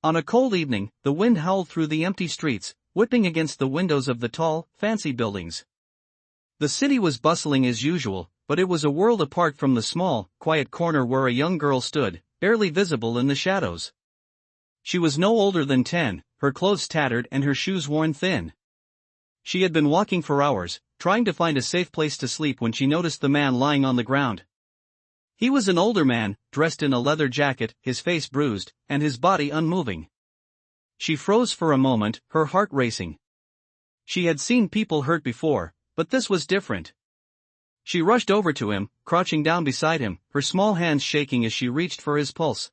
On a cold evening, the wind howled through the empty streets, whipping against the windows of the tall, fancy buildings. The city was bustling as usual, but it was a world apart from the small, quiet corner where a young girl stood, barely visible in the shadows. She was no older than 10, her clothes tattered and her shoes worn thin. She had been walking for hours, trying to find a safe place to sleep when she noticed the man lying on the ground. He was an older man, dressed in a leather jacket, his face bruised, and his body unmoving. She froze for a moment, her heart racing. She had seen people hurt before, but this was different. She rushed over to him, crouching down beside him, her small hands shaking as she reached for his pulse.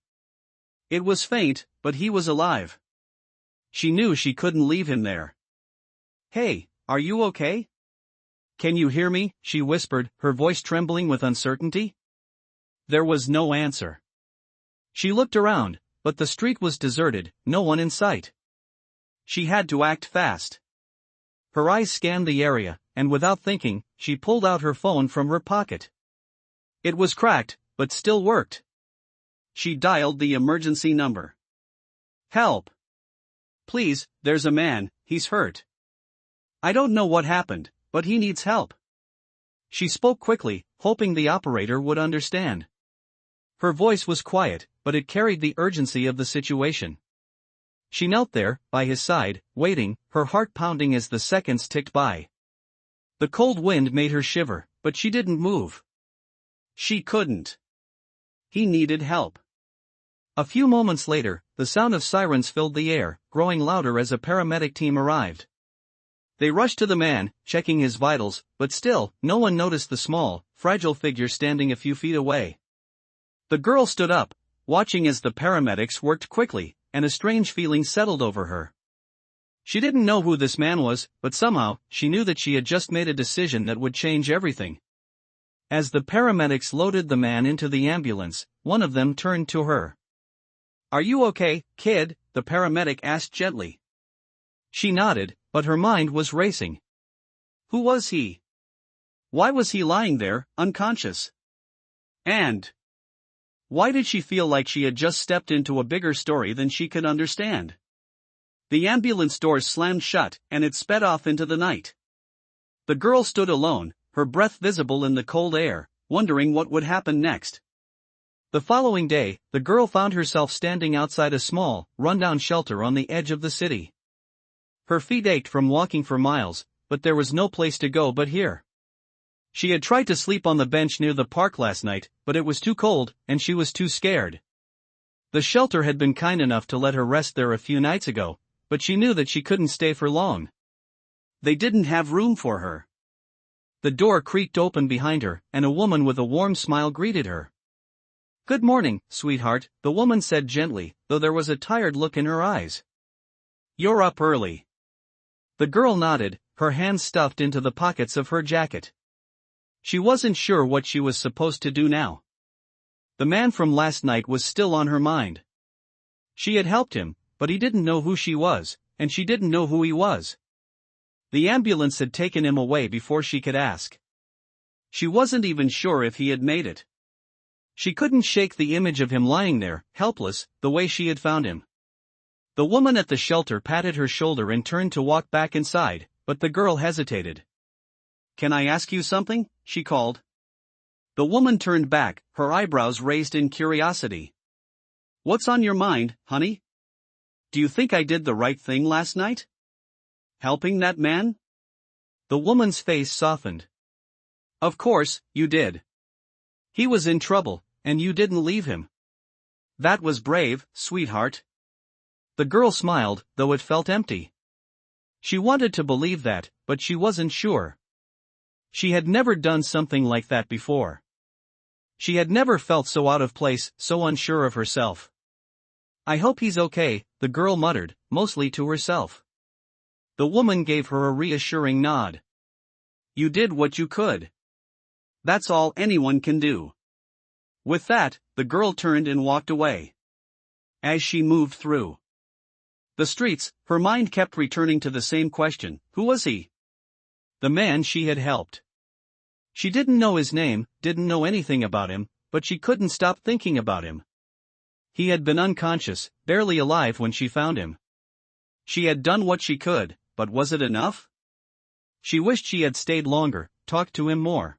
It was faint, but he was alive. She knew she couldn't leave him there. "Hey, are you okay? Can you hear me?" she whispered, her voice trembling with uncertainty. There was no answer. She looked around, but the street was deserted, no one in sight. She had to act fast. Her eyes scanned the area, and without thinking, she pulled out her phone from her pocket. It was cracked, but still worked. She dialed the emergency number. "Help! Please, there's a man, he's hurt. I don't know what happened, but he needs help." She spoke quickly, hoping the operator would understand. Her voice was quiet, but it carried the urgency of the situation. She knelt there, by his side, waiting, her heart pounding as the seconds ticked by. The cold wind made her shiver, but she didn't move. She couldn't. He needed help. A few moments later, the sound of sirens filled the air, growing louder as a paramedic team arrived. They rushed to the man, checking his vitals, but still, no one noticed the small, fragile figure standing a few feet away. The girl stood up, watching as the paramedics worked quickly, and a strange feeling settled over her. She didn't know who this man was, but somehow, she knew that she had just made a decision that would change everything. As the paramedics loaded the man into the ambulance, one of them turned to her. "Are you okay, kid?" the paramedic asked gently. She nodded, but her mind was racing. Who was he? Why was he lying there, unconscious? And why did she feel like she had just stepped into a bigger story than she could understand? The ambulance doors slammed shut, and it sped off into the night. The girl stood alone, her breath visible in the cold air, wondering what would happen next. The following day, the girl found herself standing outside a small, rundown shelter on the edge of the city. Her feet ached from walking for miles, but there was no place to go but here. She had tried to sleep on the bench near the park last night, but it was too cold, and she was too scared. The shelter had been kind enough to let her rest there a few nights ago, but she knew that she couldn't stay for long. They didn't have room for her. The door creaked open behind her, and a woman with a warm smile greeted her. "Good morning, sweetheart," the woman said gently, though there was a tired look in her eyes. "You're up early." The girl nodded, her hands stuffed into the pockets of her jacket. She wasn't sure what she was supposed to do now. The man from last night was still on her mind. She had helped him, but he didn't know who she was, and she didn't know who he was. The ambulance had taken him away before she could ask. She wasn't even sure if he had made it. She couldn't shake the image of him lying there, helpless, the way she had found him. The woman at the shelter patted her shoulder and turned to walk back inside, but the girl hesitated. "Can I ask you something?" she called. The woman turned back, her eyebrows raised in curiosity. "What's on your mind, honey? Do you think I did the right thing last night? Helping that man?" The woman's face softened. "Of course, you did. He was in trouble, and you didn't leave him. That was brave, sweetheart." The girl smiled, though it felt empty. She wanted to believe that, but she wasn't sure. She had never done something like that before. She had never felt so out of place, so unsure of herself. "I hope he's okay," the girl muttered, mostly to herself. The woman gave her a reassuring nod. "You did what you could. That's all anyone can do." With that, the girl turned and walked away. As she moved through the streets, her mind kept returning to the same question: who was he? The man she had helped. She didn't know his name, didn't know anything about him, but she couldn't stop thinking about him. He had been unconscious, barely alive when she found him. She had done what she could, but was it enough? She wished she had stayed longer, talked to him more.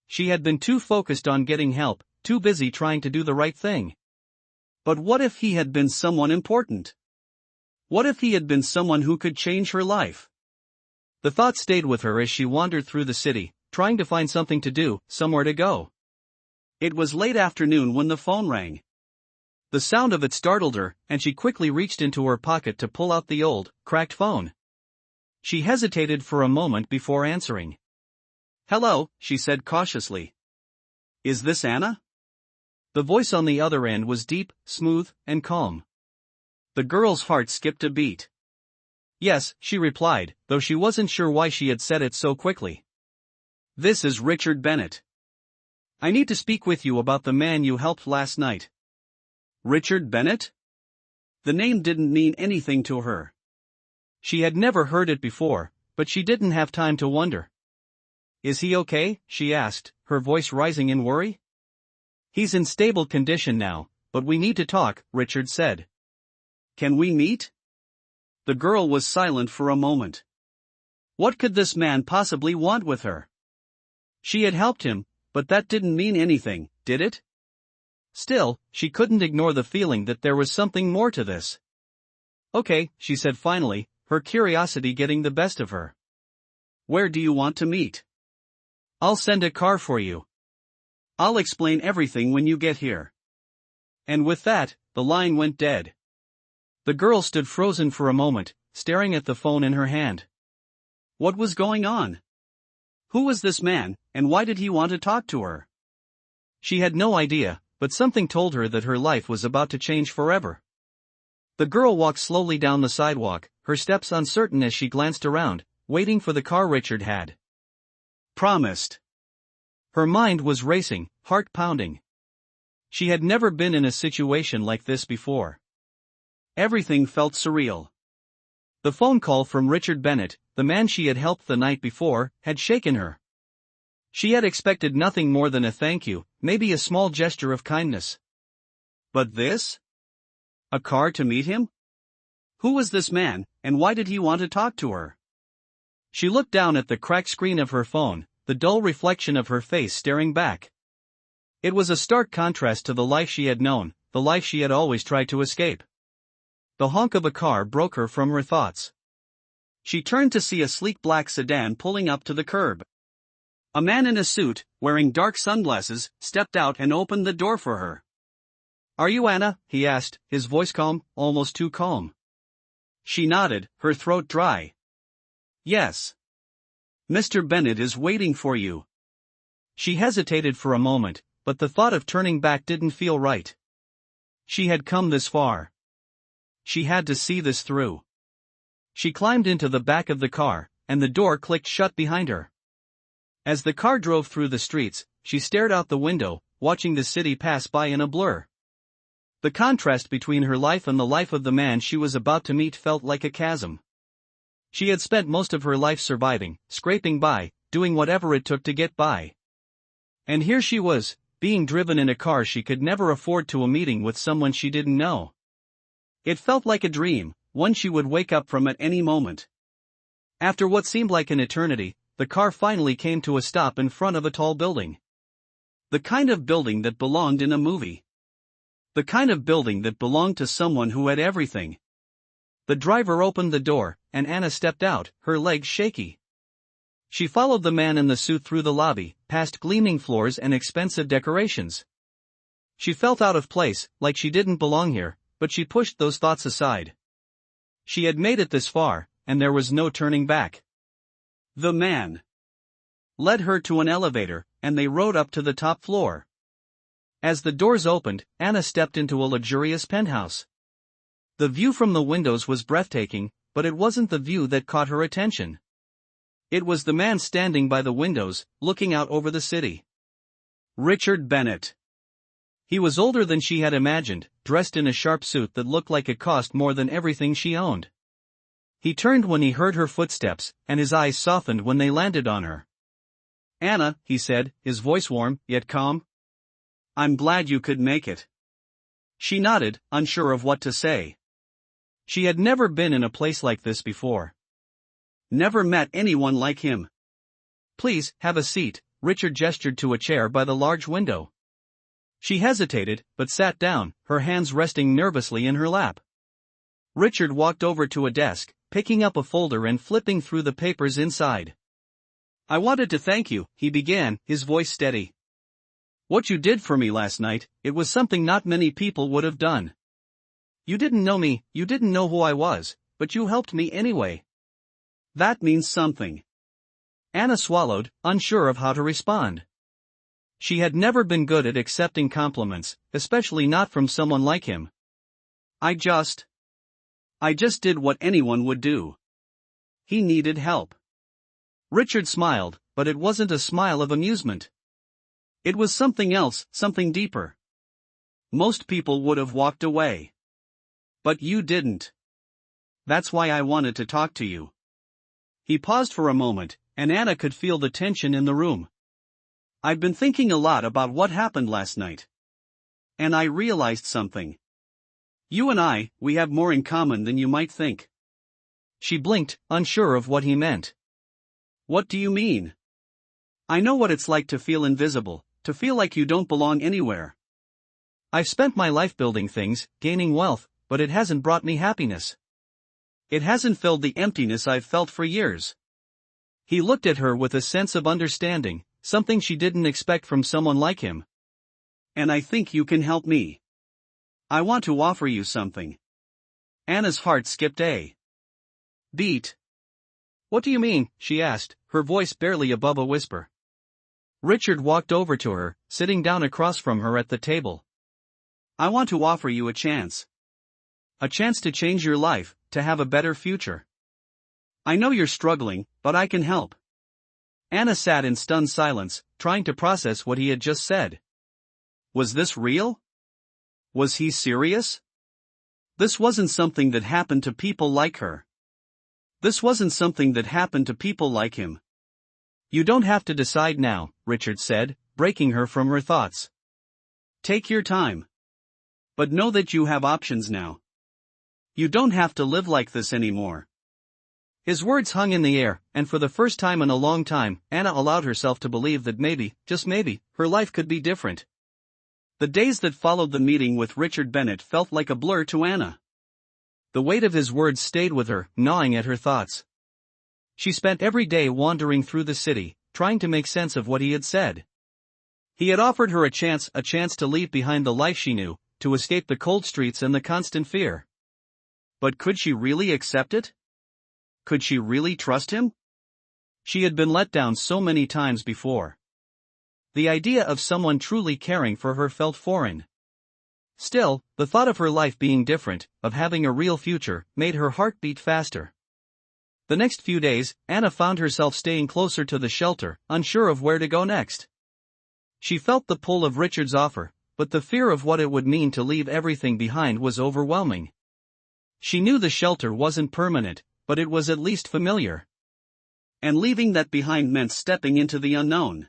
She had been too focused on getting help, too busy trying to do the right thing. But what if he had been someone important? What if he had been someone who could change her life? The thought stayed with her as she wandered through the city, trying to find something to do, somewhere to go. It was late afternoon when the phone rang. The sound of it startled her, and she quickly reached into her pocket to pull out the old, cracked phone. She hesitated for a moment before answering. "Hello," she said cautiously. "Is this Anna?" The voice on the other end was deep, smooth, and calm. The girl's heart skipped a beat. "Yes," she replied, though she wasn't sure why she had said it so quickly. "This is Richard Bennett. I need to speak with you about the man you helped last night." Richard Bennett? The name didn't mean anything to her. She had never heard it before, but she didn't have time to wonder. "Is he okay?" she asked, her voice rising in worry. "He's in stable condition now, but we need to talk," Richard said. "Can we meet?" The girl was silent for a moment. What could this man possibly want with her? She had helped him, but that didn't mean anything, did it? Still, she couldn't ignore the feeling that there was something more to this. "Okay," she said finally, her curiosity getting the best of her. "Where do you want to meet?" "I'll send a car for you. I'll explain everything when you get here." And with that, the line went dead. The girl stood frozen for a moment, staring at the phone in her hand. What was going on? Who was this man, and why did he want to talk to her? She had no idea, but something told her that her life was about to change forever. The girl walked slowly down the sidewalk, her steps uncertain as she glanced around, waiting for the car Richard had promised. Her mind was racing, heart pounding. She had never been in a situation like this before. Everything felt surreal. The phone call from Richard Bennett, the man she had helped the night before, had shaken her. She had expected nothing more than a thank you, maybe a small gesture of kindness. But this? A car to meet him? Who was this man, and why did he want to talk to her? She looked down at the cracked screen of her phone, the dull reflection of her face staring back. It was a stark contrast to the life she had known, the life she had always tried to escape. The honk of a car broke her from her thoughts. She turned to see a sleek black sedan pulling up to the curb. A man in a suit, wearing dark sunglasses, stepped out and opened the door for her. "Are you Anna?" he asked, his voice calm, almost too calm. She nodded, her throat dry. "Yes. Mr. Bennett is waiting for you." She hesitated for a moment, but the thought of turning back didn't feel right. She had come this far. She had to see this through. She climbed into the back of the car, and the door clicked shut behind her. As the car drove through the streets, she stared out the window, watching the city pass by in a blur. The contrast between her life and the life of the man she was about to meet felt like a chasm. She had spent most of her life surviving, scraping by, doing whatever it took to get by. And here she was, being driven in a car she could never afford to a meeting with someone she didn't know. It felt like a dream, one she would wake up from at any moment. After what seemed like an eternity, the car finally came to a stop in front of a tall building. The kind of building that belonged in a movie. The kind of building that belonged to someone who had everything. The driver opened the door, and Anna stepped out, her legs shaky. She followed the man in the suit through the lobby, past gleaming floors and expensive decorations. She felt out of place, like she didn't belong here, but she pushed those thoughts aside. She had made it this far, and there was no turning back. The man led her to an elevator, and they rode up to the top floor. As the doors opened, Anna stepped into a luxurious penthouse. The view from the windows was breathtaking, but it wasn't the view that caught her attention. It was the man standing by the windows, looking out over the city. Richard Bennett. He was older than she had imagined, dressed in a sharp suit that looked like it cost more than everything she owned. He turned when he heard her footsteps, and his eyes softened when they landed on her. "Anna," he said, his voice warm, yet calm. "I'm glad you could make it." She nodded, unsure of what to say. She had never been in a place like this before. Never met anyone like him. Please, have a seat, Richard gestured to a chair by the large window. She hesitated, but sat down, her hands resting nervously in her lap. Richard walked over to a desk, picking up a folder and flipping through the papers inside. I wanted to thank you, he began, his voice steady. What you did for me last night, it was something not many people would have done. You didn't know me, you didn't know who I was, but you helped me anyway. That means something. Anna swallowed, unsure of how to respond. She had never been good at accepting compliments, especially not from someone like him. I just did what anyone would do. He needed help. Richard smiled, but it wasn't a smile of amusement. It was something else, something deeper. Most people would have walked away. But you didn't. That's why I wanted to talk to you. He paused for a moment, and Anna could feel the tension in the room. I've been thinking a lot about what happened last night. And I realized something. You and we have more in common than you might think. She blinked, unsure of what he meant. What do you mean? I know what it's like to feel invisible, to feel like you don't belong anywhere. I've spent my life building things, gaining wealth, but it hasn't brought me happiness. It hasn't filled the emptiness I've felt for years. He looked at her with a sense of understanding, something she didn't expect from someone like him. And I think you can help me. I want to offer you something. Anna's heart skipped a beat. What do you mean? She asked, her voice barely above a whisper. Richard walked over to her, sitting down across from her at the table. I want to offer you a chance. A chance to change your life, to have a better future. I know you're struggling, but I can help. Anna sat in stunned silence, trying to process what he had just said. Was this real? Was he serious? This wasn't something that happened to people like her. This wasn't something that happened to people like him. You don't have to decide now, Richard said, breaking her from her thoughts. Take your time. But know that you have options now. You don't have to live like this anymore. His words hung in the air, and for the first time in a long time, Anna allowed herself to believe that maybe, just maybe, her life could be different. The days that followed the meeting with Richard Bennett felt like a blur to Anna. The weight of his words stayed with her, gnawing at her thoughts. She spent every day wandering through the city, trying to make sense of what he had said. He had offered her a chance to leave behind the life she knew, to escape the cold streets and the constant fear. But could she really accept it? Could she really trust him? She had been let down so many times before. The idea of someone truly caring for her felt foreign. Still, the thought of her life being different, of having a real future, made her heart beat faster. The next few days, Anna found herself staying closer to the shelter, unsure of where to go next. She felt the pull of Richard's offer, but the fear of what it would mean to leave everything behind was overwhelming. She knew the shelter wasn't permanent, but it was at least familiar. And leaving that behind meant stepping into the unknown.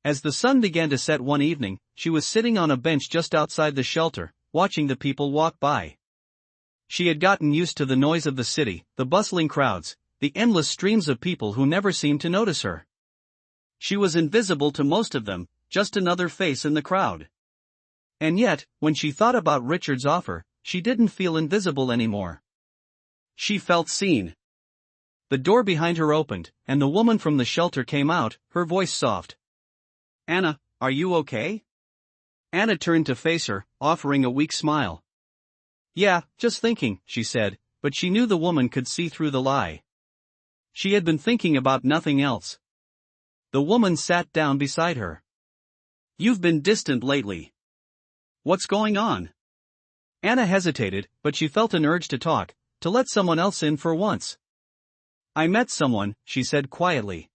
As the sun began to set one evening, she was sitting on a bench just outside the shelter, watching the people walk by. She had gotten used to the noise of the city, the bustling crowds, the endless streams of people who never seemed to notice her. She was invisible to most of them, just another face in the crowd. And yet, when she thought about Richard's offer, she didn't feel invisible anymore. She felt seen. The door behind her opened, and the woman from the shelter came out, her voice soft. Anna, are you okay? Anna turned to face her, offering a weak smile. Yeah, just thinking, she said, but she knew the woman could see through the lie. She had been thinking about nothing else. The woman sat down beside her. You've been distant lately. What's going on? Anna hesitated, but she felt an urge to talk, to let someone else in for once. I met someone, she said quietly.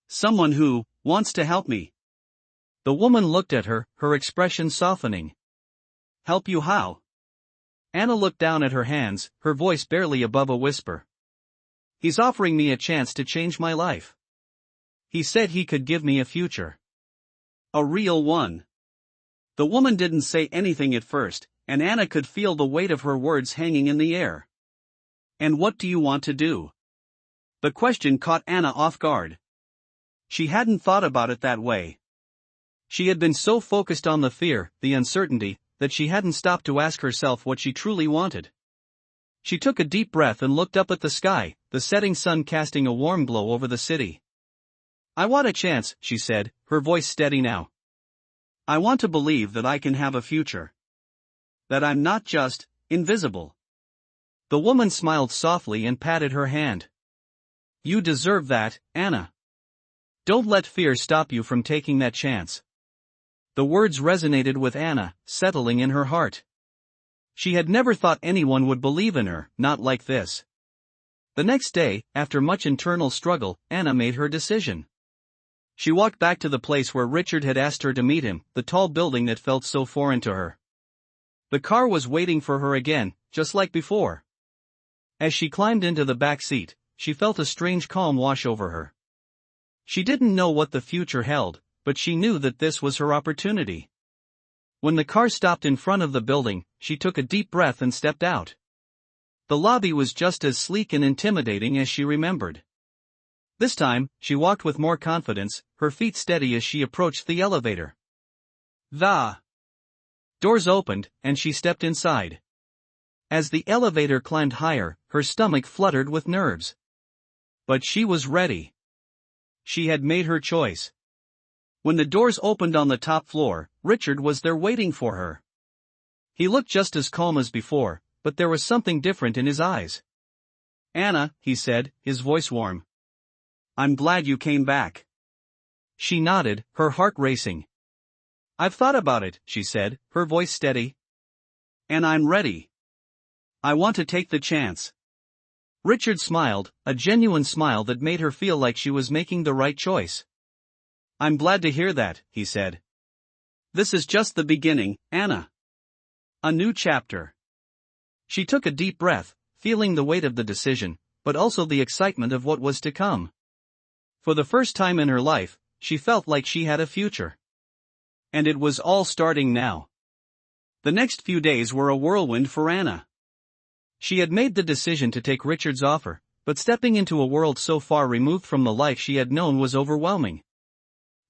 Someone who wants to help me. The woman looked at her, her expression softening. Help you how? Anna looked down at her hands, her voice barely above a whisper. He's offering me a chance to change my life. He said he could give me a future. A real one. The woman didn't say anything at first, and Anna could feel the weight of her words hanging in the air. "And what do you want to do?" The question caught Anna off guard. She hadn't thought about it that way. She had been so focused on the fear, the uncertainty, that she hadn't stopped to ask herself what she truly wanted. She took a deep breath and looked up at the sky, the setting sun casting a warm glow over the city. "I want a chance," she said, her voice steady now. "I want to believe that I can have a future. That I'm not just invisible." The woman smiled softly and patted her hand. "You deserve that, Anna. Don't let fear stop you from taking that chance." The words resonated with Anna, settling in her heart. She had never thought anyone would believe in her, not like this. The next day, after much internal struggle, Anna made her decision. She walked back to the place where Richard had asked her to meet him, the tall building that felt so foreign to her. The car was waiting for her again, just like before. As she climbed into the back seat, she felt a strange calm wash over her. She didn't know what the future held, but she knew that this was her opportunity. When the car stopped in front of the building, she took a deep breath and stepped out. The lobby was just as sleek and intimidating as she remembered. This time, she walked with more confidence, her feet steady as she approached the elevator. The doors opened, and she stepped inside. As the elevator climbed higher, her stomach fluttered with nerves. But she was ready. She had made her choice. When the doors opened on the top floor, Richard was there waiting for her. He looked just as calm as before, but there was something different in his eyes. "Anna," he said, his voice warm. "I'm glad you came back." She nodded, her heart racing. "I've thought about it," she said, her voice steady. "And I'm ready. I want to take the chance." Richard smiled, a genuine smile that made her feel like she was making the right choice. "I'm glad to hear that," he said. "This is just the beginning, Anna. A new chapter." She took a deep breath, feeling the weight of the decision, but also the excitement of what was to come. For the first time in her life, she felt like she had a future. And it was all starting now. The next few days were a whirlwind for Anna. She had made the decision to take Richard's offer, but stepping into a world so far removed from the life she had known was overwhelming.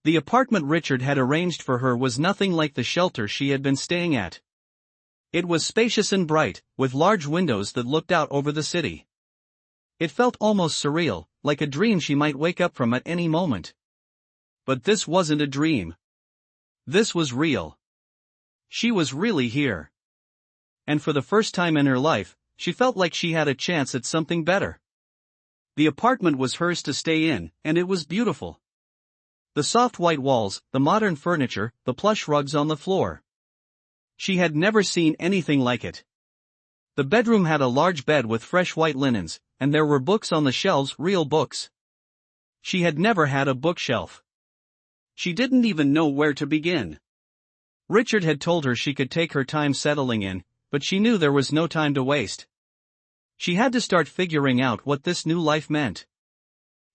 The apartment Richard had arranged for her was nothing like the shelter she had been staying at. It was spacious and bright, with large windows that looked out over the city. It felt almost surreal, like a dream she might wake up from at any moment. But this wasn't a dream. This was real. She was really here. And for the first time in her life, she felt like she had a chance at something better. The apartment was hers to stay in, and it was beautiful. The soft white walls, the modern furniture, the plush rugs on the floor. She had never seen anything like it. The bedroom had a large bed with fresh white linens, and there were books on the shelves, real books. She had never had a bookshelf. She didn't even know where to begin. Richard had told her she could take her time settling in, but she knew there was no time to waste. She had to start figuring out what this new life meant.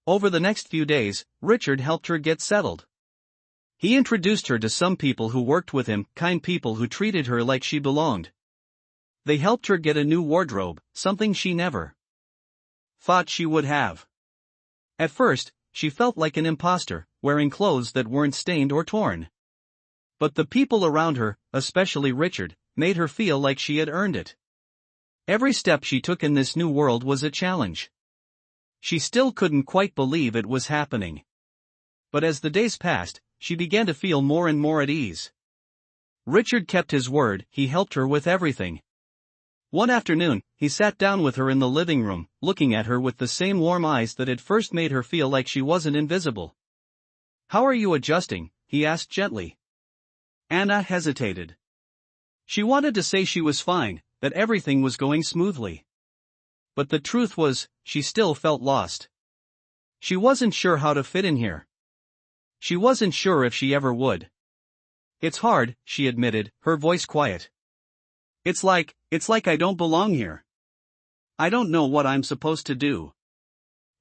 Over the next few days, Richard helped her get settled. He introduced her to some people who worked with him, kind people who treated her like she belonged. They helped her get a new wardrobe, something she never thought she would have. At first, she felt like an imposter, wearing clothes that weren't stained or torn. But the people around her, especially Richard, made her feel like she had earned it. Every step she took in this new world was a challenge. She still couldn't quite believe it was happening. But as the days passed, she began to feel more and more at ease. Richard kept his word, he helped her with everything. One afternoon, he sat down with her in the living room, looking at her with the same warm eyes that had first made her feel like she wasn't invisible. "How are you adjusting?" he asked gently. Anna hesitated. She wanted to say she was fine, that everything was going smoothly. But the truth was, she still felt lost. She wasn't sure how to fit in here. She wasn't sure if she ever would. "It's hard," she admitted, her voice quiet. It's like I don't belong here. I don't know what I'm supposed to do."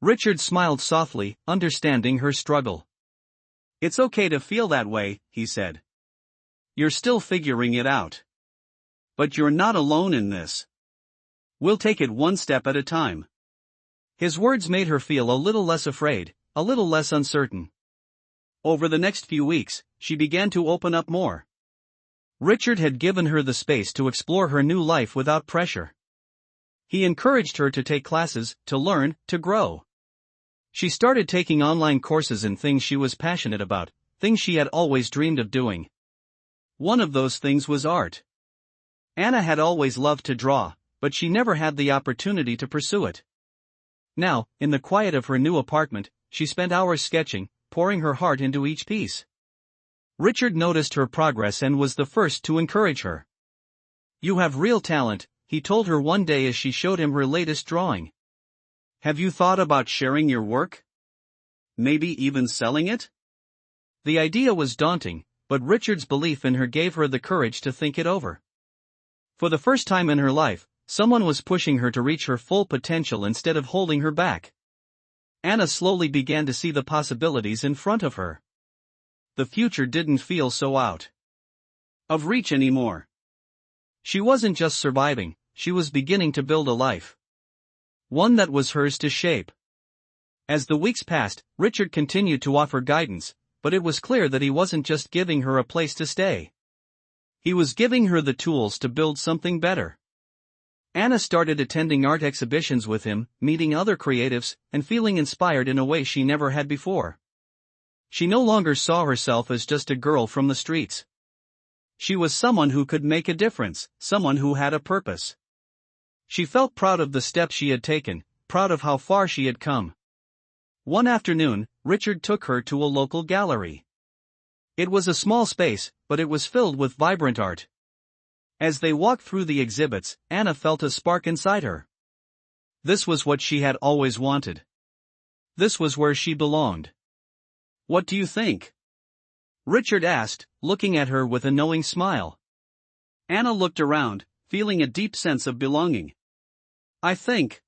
Richard smiled softly, understanding her struggle. "It's okay to feel that way," he said. You're still figuring it out. But you're not alone in this. We'll take it one step at a time. His words made her feel a little less afraid, a little less uncertain. Over the next few weeks, she began to open up more. Richard had given her the space to explore her new life without pressure. He encouraged her to take classes, to learn, to grow. She started taking online courses in things she was passionate about, things she had always dreamed of doing. One of those things was art. Anna had always loved to draw, but she never had the opportunity to pursue it. Now, in the quiet of her new apartment, she spent hours sketching, pouring her heart into each piece. Richard noticed her progress and was the first to encourage her. "You have real talent," he told her one day as she showed him her latest drawing. "Have you thought about sharing your work? Maybe even selling it?" The idea was daunting, but Richard's belief in her gave her the courage to think it over. For the first time in her life, someone was pushing her to reach her full potential instead of holding her back. Anna slowly began to see the possibilities in front of her. The future didn't feel so out of reach anymore. She wasn't just surviving, she was beginning to build a life. One that was hers to shape. As the weeks passed, Richard continued to offer guidance, but it was clear that he wasn't just giving her a place to stay. He was giving her the tools to build something better. Anna started attending art exhibitions with him, meeting other creatives, and feeling inspired in a way she never had before. She no longer saw herself as just a girl from the streets. She was someone who could make a difference, someone who had a purpose. She felt proud of the steps she had taken, proud of how far she had come. One afternoon, Richard took her to a local gallery. It was a small space, but it was filled with vibrant art. As they walked through the exhibits, Anna felt a spark inside her. This was what she had always wanted. This was where she belonged. "What do you think?" Richard asked, looking at her with a knowing smile. Anna looked around, feeling a deep sense of belonging. I think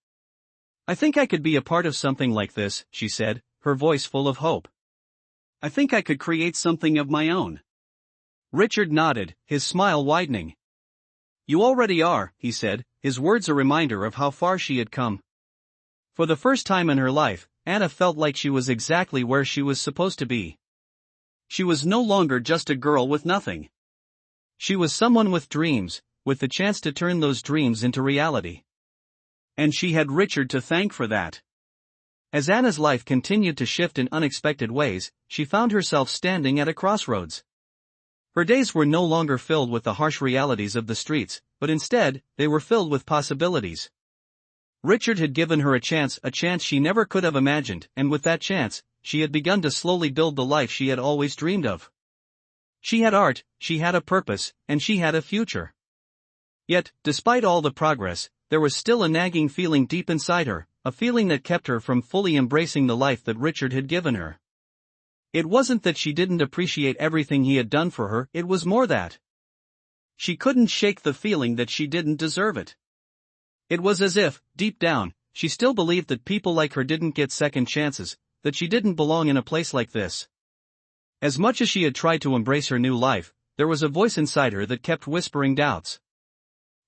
I could be a part of something like this," she said, her voice full of hope. "I think I could create something of my own." Richard nodded, his smile widening. "You already are," he said, his words a reminder of how far she had come. For the first time in her life, Anna felt like she was exactly where she was supposed to be. She was no longer just a girl with nothing. She was someone with dreams, with the chance to turn those dreams into reality. And she had Richard to thank for that. As Anna's life continued to shift in unexpected ways, she found herself standing at a crossroads. Her days were no longer filled with the harsh realities of the streets, but instead, they were filled with possibilities. Richard had given her a chance she never could have imagined, and with that chance, she had begun to slowly build the life she had always dreamed of. She had art, she had a purpose, and she had a future. Yet, despite all the progress, there was still a nagging feeling deep inside her, a feeling that kept her from fully embracing the life that Richard had given her. It wasn't that she didn't appreciate everything he had done for her, it was more that she couldn't shake the feeling that she didn't deserve it. It was as if, deep down, she still believed that people like her didn't get second chances, that she didn't belong in a place like this. As much as she had tried to embrace her new life, there was a voice inside her that kept whispering doubts.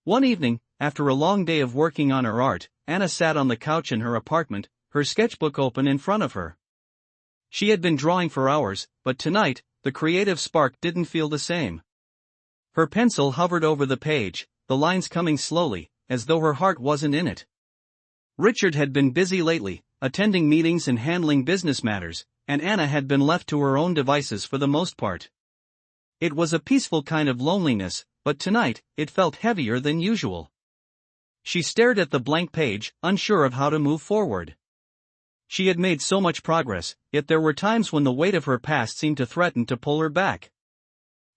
One evening, after a long day of working on her art, Anna sat on the couch in her apartment, her sketchbook open in front of her. She had been drawing for hours, but tonight, the creative spark didn't feel the same. Her pencil hovered over the page, the lines coming slowly, as though her heart wasn't in it. Richard had been busy lately, attending meetings and handling business matters, and Anna had been left to her own devices for the most part. It was a peaceful kind of loneliness, but tonight, it felt heavier than usual. She stared at the blank page, unsure of how to move forward. She had made so much progress, yet there were times when the weight of her past seemed to threaten to pull her back.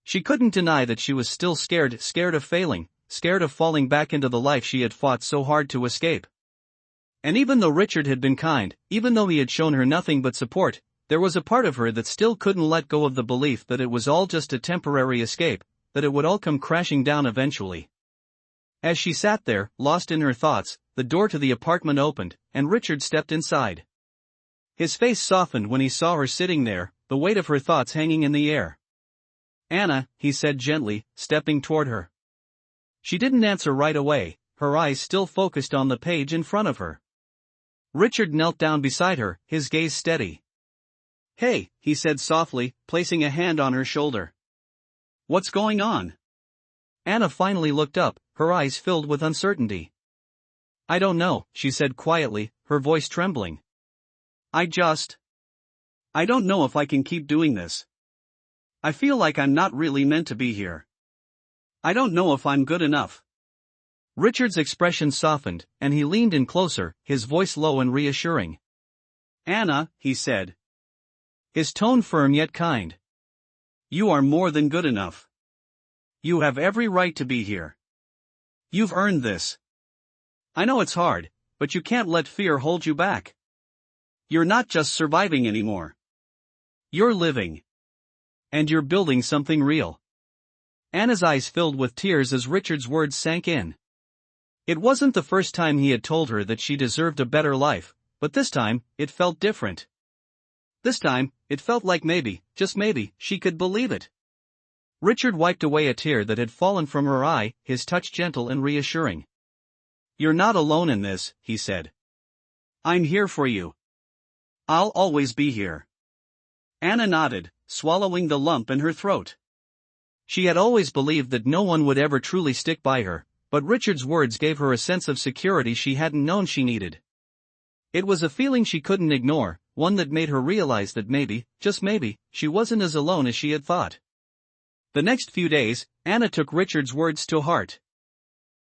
She couldn't deny that she was still scared of failing, scared of falling back into the life she had fought so hard to escape. And even though Richard had been kind, even though he had shown her nothing but support, there was a part of her that still couldn't let go of the belief that it was all just a temporary escape, that it would all come crashing down eventually. As she sat there, lost in her thoughts, the door to the apartment opened, and Richard stepped inside. His face softened when he saw her sitting there, the weight of her thoughts hanging in the air. Anna, he said gently, stepping toward her. She didn't answer right away, her eyes still focused on the page in front of her. Richard knelt down beside her, his gaze steady. "Hey," he said softly, placing a hand on her shoulder. "What's going on?" Anna finally looked up, her eyes filled with uncertainty. "I don't know," she said quietly, her voice trembling. I don't know if I can keep doing this. I feel like I'm not really meant to be here. I don't know if I'm good enough." Richard's expression softened, and he leaned in closer, his voice low and reassuring. "Anna," he said. His tone firm yet kind. "You are more than good enough. You have every right to be here. You've earned this. I know it's hard, but you can't let fear hold you back. You're not just surviving anymore. You're living. And you're building something real." Anna's eyes filled with tears as Richard's words sank in. It wasn't the first time he had told her that she deserved a better life, but this time, it felt different. This time, it felt like maybe, just maybe, she could believe it. Richard wiped away a tear that had fallen from her eye, his touch gentle and reassuring. "You're not alone in this," he said. "I'm here for you. I'll always be here." Anna nodded, swallowing the lump in her throat. She had always believed that no one would ever truly stick by her, but Richard's words gave her a sense of security she hadn't known she needed. It was a feeling she couldn't ignore, one that made her realize that maybe, just maybe, she wasn't as alone as she had thought. The next few days, Anna took Richard's words to heart.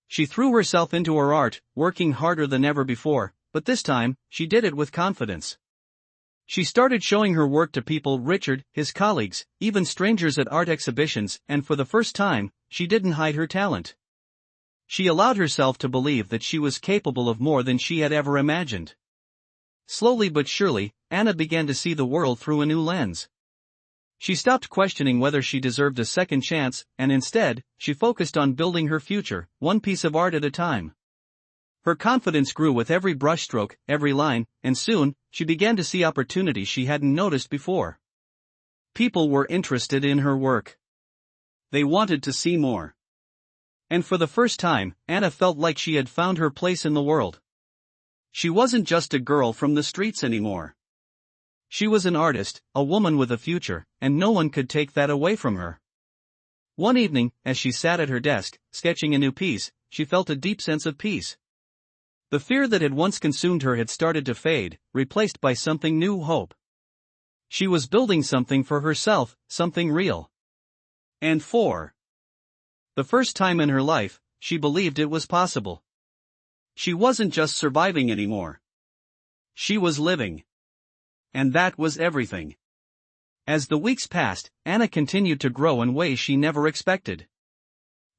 She threw herself into her art, working harder than ever before, but this time, she did it with confidence. She started showing her work to people: Richard, his colleagues, even strangers at art exhibitions, and for the first time, she didn't hide her talent. She allowed herself to believe that she was capable of more than she had ever imagined. Slowly but surely, Anna began to see the world through a new lens. She stopped questioning whether she deserved a second chance, and instead, she focused on building her future, one piece of art at a time. Her confidence grew with every brushstroke, every line, and soon, she began to see opportunities she hadn't noticed before. People were interested in her work. They wanted to see more. And for the first time, Anna felt like she had found her place in the world. She wasn't just a girl from the streets anymore. She was an artist, a woman with a future, and no one could take that away from her. One evening, as she sat at her desk, sketching a new piece, she felt a deep sense of peace. The fear that had once consumed her had started to fade, replaced by something new: hope. She was building something for herself, something real. And for the first time in her life, she believed it was possible. She wasn't just surviving anymore. She was living. And that was everything. As the weeks passed, Anna continued to grow in ways she never expected.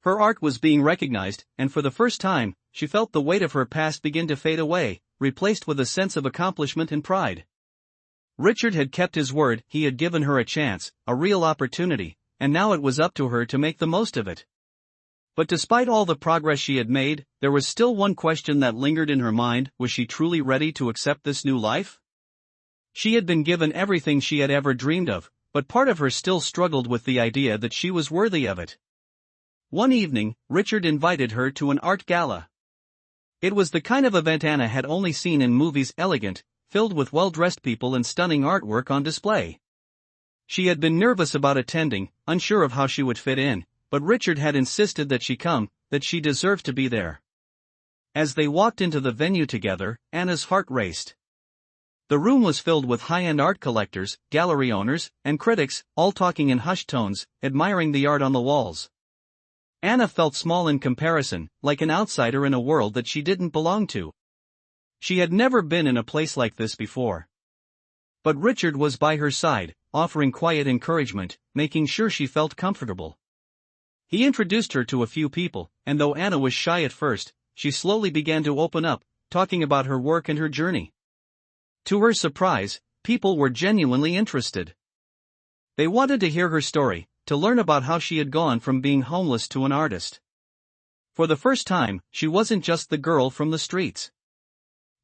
Her art was being recognized, and for the first time, she felt the weight of her past begin to fade away, replaced with a sense of accomplishment and pride. Richard had kept his word, he had given her a chance, a real opportunity, and now it was up to her to make the most of it. But despite all the progress she had made, there was still one question that lingered in her mind: was she truly ready to accept this new life? She had been given everything she had ever dreamed of, but part of her still struggled with the idea that she was worthy of it. One evening, Richard invited her to an art gala. It was the kind of event Anna had only seen in movies: elegant, filled with well-dressed people and stunning artwork on display. She had been nervous about attending, unsure of how she would fit in, but Richard had insisted that she come, that she deserved to be there. As they walked into the venue together, Anna's heart raced. The room was filled with high-end art collectors, gallery owners, and critics, all talking in hushed tones, admiring the art on the walls. Anna felt small in comparison, like an outsider in a world that she didn't belong to. She had never been in a place like this before. But Richard was by her side, offering quiet encouragement, making sure she felt comfortable. He introduced her to a few people, and though Anna was shy at first, she slowly began to open up, talking about her work and her journey. To her surprise, people were genuinely interested. They wanted to hear her story, to learn about how she had gone from being homeless to an artist. For the first time, she wasn't just the girl from the streets.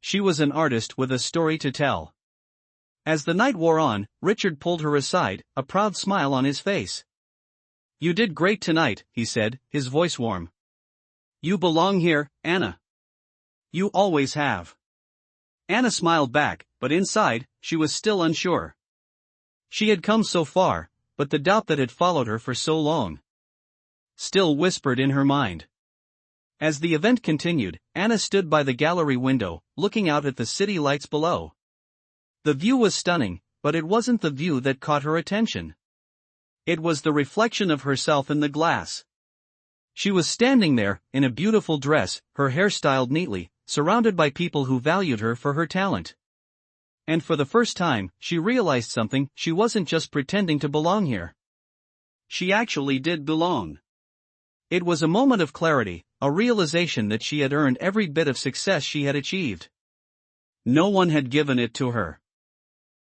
She was an artist with a story to tell. As the night wore on, Richard pulled her aside, a proud smile on his face. You did great tonight, he said, his voice warm. You belong here, Anna. You always have. Anna smiled back, but inside, she was still unsure. She had come so far, but the doubt that had followed her for so long still whispered in her mind. As the event continued, Anna stood by the gallery window, looking out at the city lights below. The view was stunning, but it wasn't the view that caught her attention. It was the reflection of herself in the glass. She was standing there, in a beautiful dress, her hair styled neatly, surrounded by people who valued her for her talent. And for the first time, she realized something: she wasn't just pretending to belong here. She actually did belong. It was a moment of clarity, a realization that she had earned every bit of success she had achieved. No one had given it to her.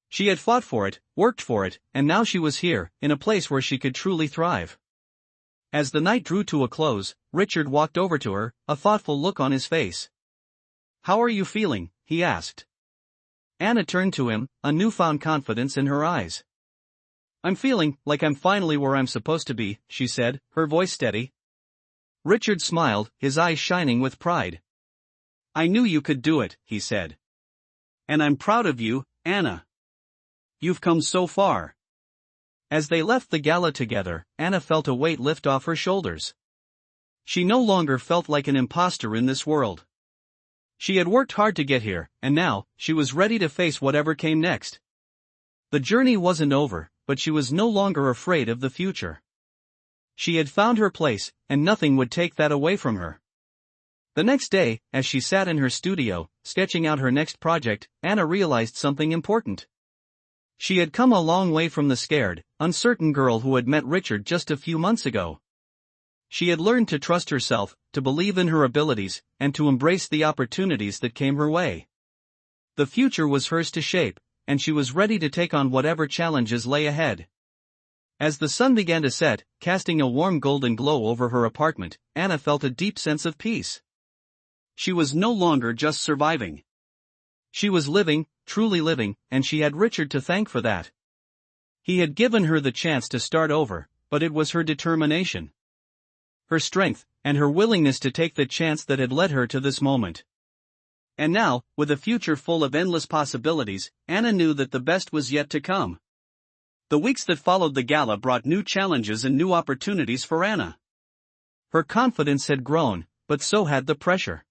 She had fought for it, worked for it, and now she was here, in a place where she could truly thrive. As the night drew to a close, Richard walked over to her, a thoughtful look on his face. "How are you feeling?" he asked. Anna turned to him, a newfound confidence in her eyes. "I'm feeling like I'm finally where I'm supposed to be," she said, her voice steady. Richard smiled, his eyes shining with pride. "I knew you could do it," he said. "And I'm proud of you, Anna. You've come so far." As they left the gala together, Anna felt a weight lift off her shoulders. She no longer felt like an imposter in this world. She had worked hard to get here, and now, she was ready to face whatever came next. The journey wasn't over, but she was no longer afraid of the future. She had found her place, and nothing would take that away from her. The next day, as she sat in her studio, sketching out her next project, Anna realized something important. She had come a long way from the scared, uncertain girl who had met Richard just a few months ago. She had learned to trust herself, to believe in her abilities, and to embrace the opportunities that came her way. The future was hers to shape, and she was ready to take on whatever challenges lay ahead. As the sun began to set, casting a warm golden glow over her apartment, Anna felt a deep sense of peace. She was no longer just surviving. She was living, truly living, and she had Richard to thank for that. He had given her the chance to start over, but it was her determination, her strength, and her willingness to take the chance that had led her to this moment. And now, with a future full of endless possibilities, Anna knew that the best was yet to come. The weeks that followed the gala brought new challenges and new opportunities for Anna. Her confidence had grown, but so had the pressure.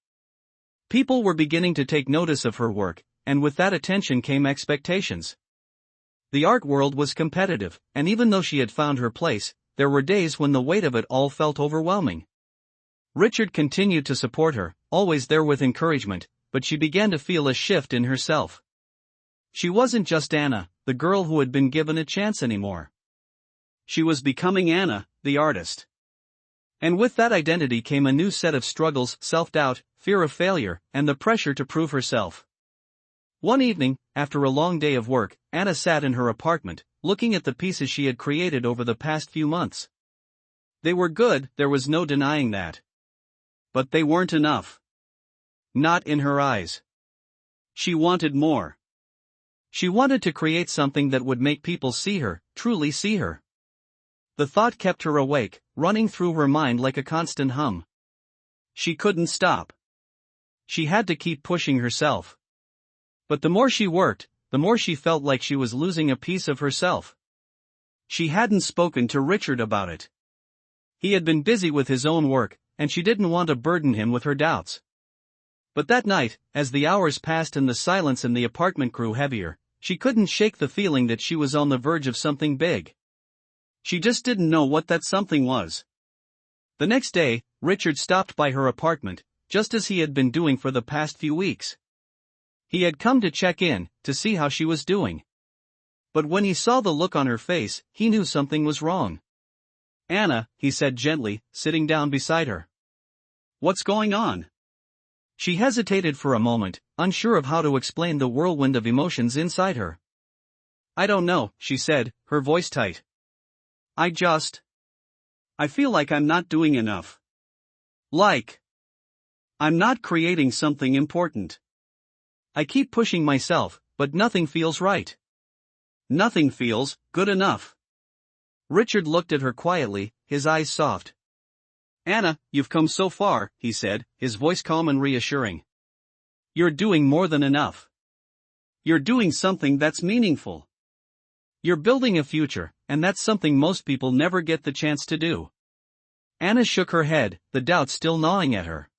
People were beginning to take notice of her work, and with that attention came expectations. The art world was competitive, and even though she had found her place, there were days when the weight of it all felt overwhelming. Richard continued to support her, always there with encouragement, but she began to feel a shift in herself. She wasn't just Anna, the girl who had been given a chance anymore. She was becoming Anna, the artist. And with that identity came a new set of struggles: self-doubt, fear of failure, and the pressure to prove herself. One evening, after a long day of work, Anna sat in her apartment, looking at the pieces she had created over the past few months. They were good, there was no denying that. But they weren't enough. Not in her eyes. She wanted more. She wanted to create something that would make people see her, truly see her. The thought kept her awake, running through her mind like a constant hum. She couldn't stop. She had to keep pushing herself. But the more she worked, the more she felt like she was losing a piece of herself. She hadn't spoken to Richard about it. He had been busy with his own work, and she didn't want to burden him with her doubts. But that night, as the hours passed and the silence in the apartment grew heavier, she couldn't shake the feeling that she was on the verge of something big. She just didn't know what that something was. The next day, Richard stopped by her apartment, just as he had been doing for the past few weeks. He had come to check in, to see how she was doing. But when he saw the look on her face, he knew something was wrong. "Anna," he said gently, sitting down beside her. "What's going on?" She hesitated for a moment, unsure of how to explain the whirlwind of emotions inside her. "I don't know," she said, her voice tight. I feel like I'm not doing enough. Like I'm not creating something important. I keep pushing myself, but nothing feels right. Nothing feels good enough." Richard looked at her quietly, his eyes soft. "Anna, you've come so far," he said, his voice calm and reassuring. "You're doing more than enough. You're doing something that's meaningful. You're building a future, and that's something most people never get the chance to do." Anna shook her head, the doubt still gnawing at her.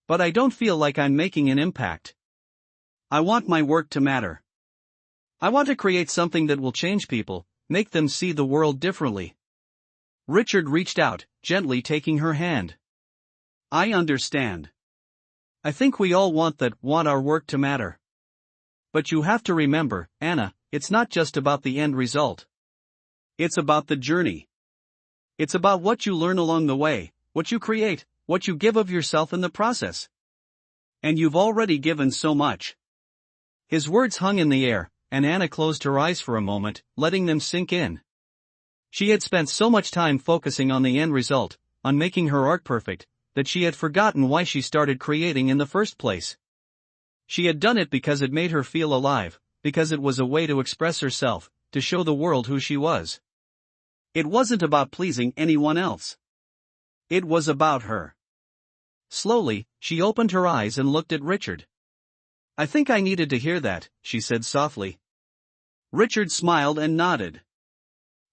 "But I don't feel like I'm making an impact. I want my work to matter. I want to create something that will change people, make them see the world differently." Richard reached out, gently taking her hand. "I understand. I think we all want our work to matter. But you have to remember, Anna, it's not just about the end result. It's about the journey. It's about what you learn along the way, what you create, what you give of yourself in the process. And you've already given so much." His words hung in the air, and Anna closed her eyes for a moment, letting them sink in. She had spent so much time focusing on the end result, on making her art perfect, that she had forgotten why she started creating in the first place. She had done it because it made her feel alive, because it was a way to express herself, to show the world who she was. It wasn't about pleasing anyone else. It was about her. Slowly, she opened her eyes and looked at Richard. "I think I needed to hear that," she said softly. Richard smiled and nodded.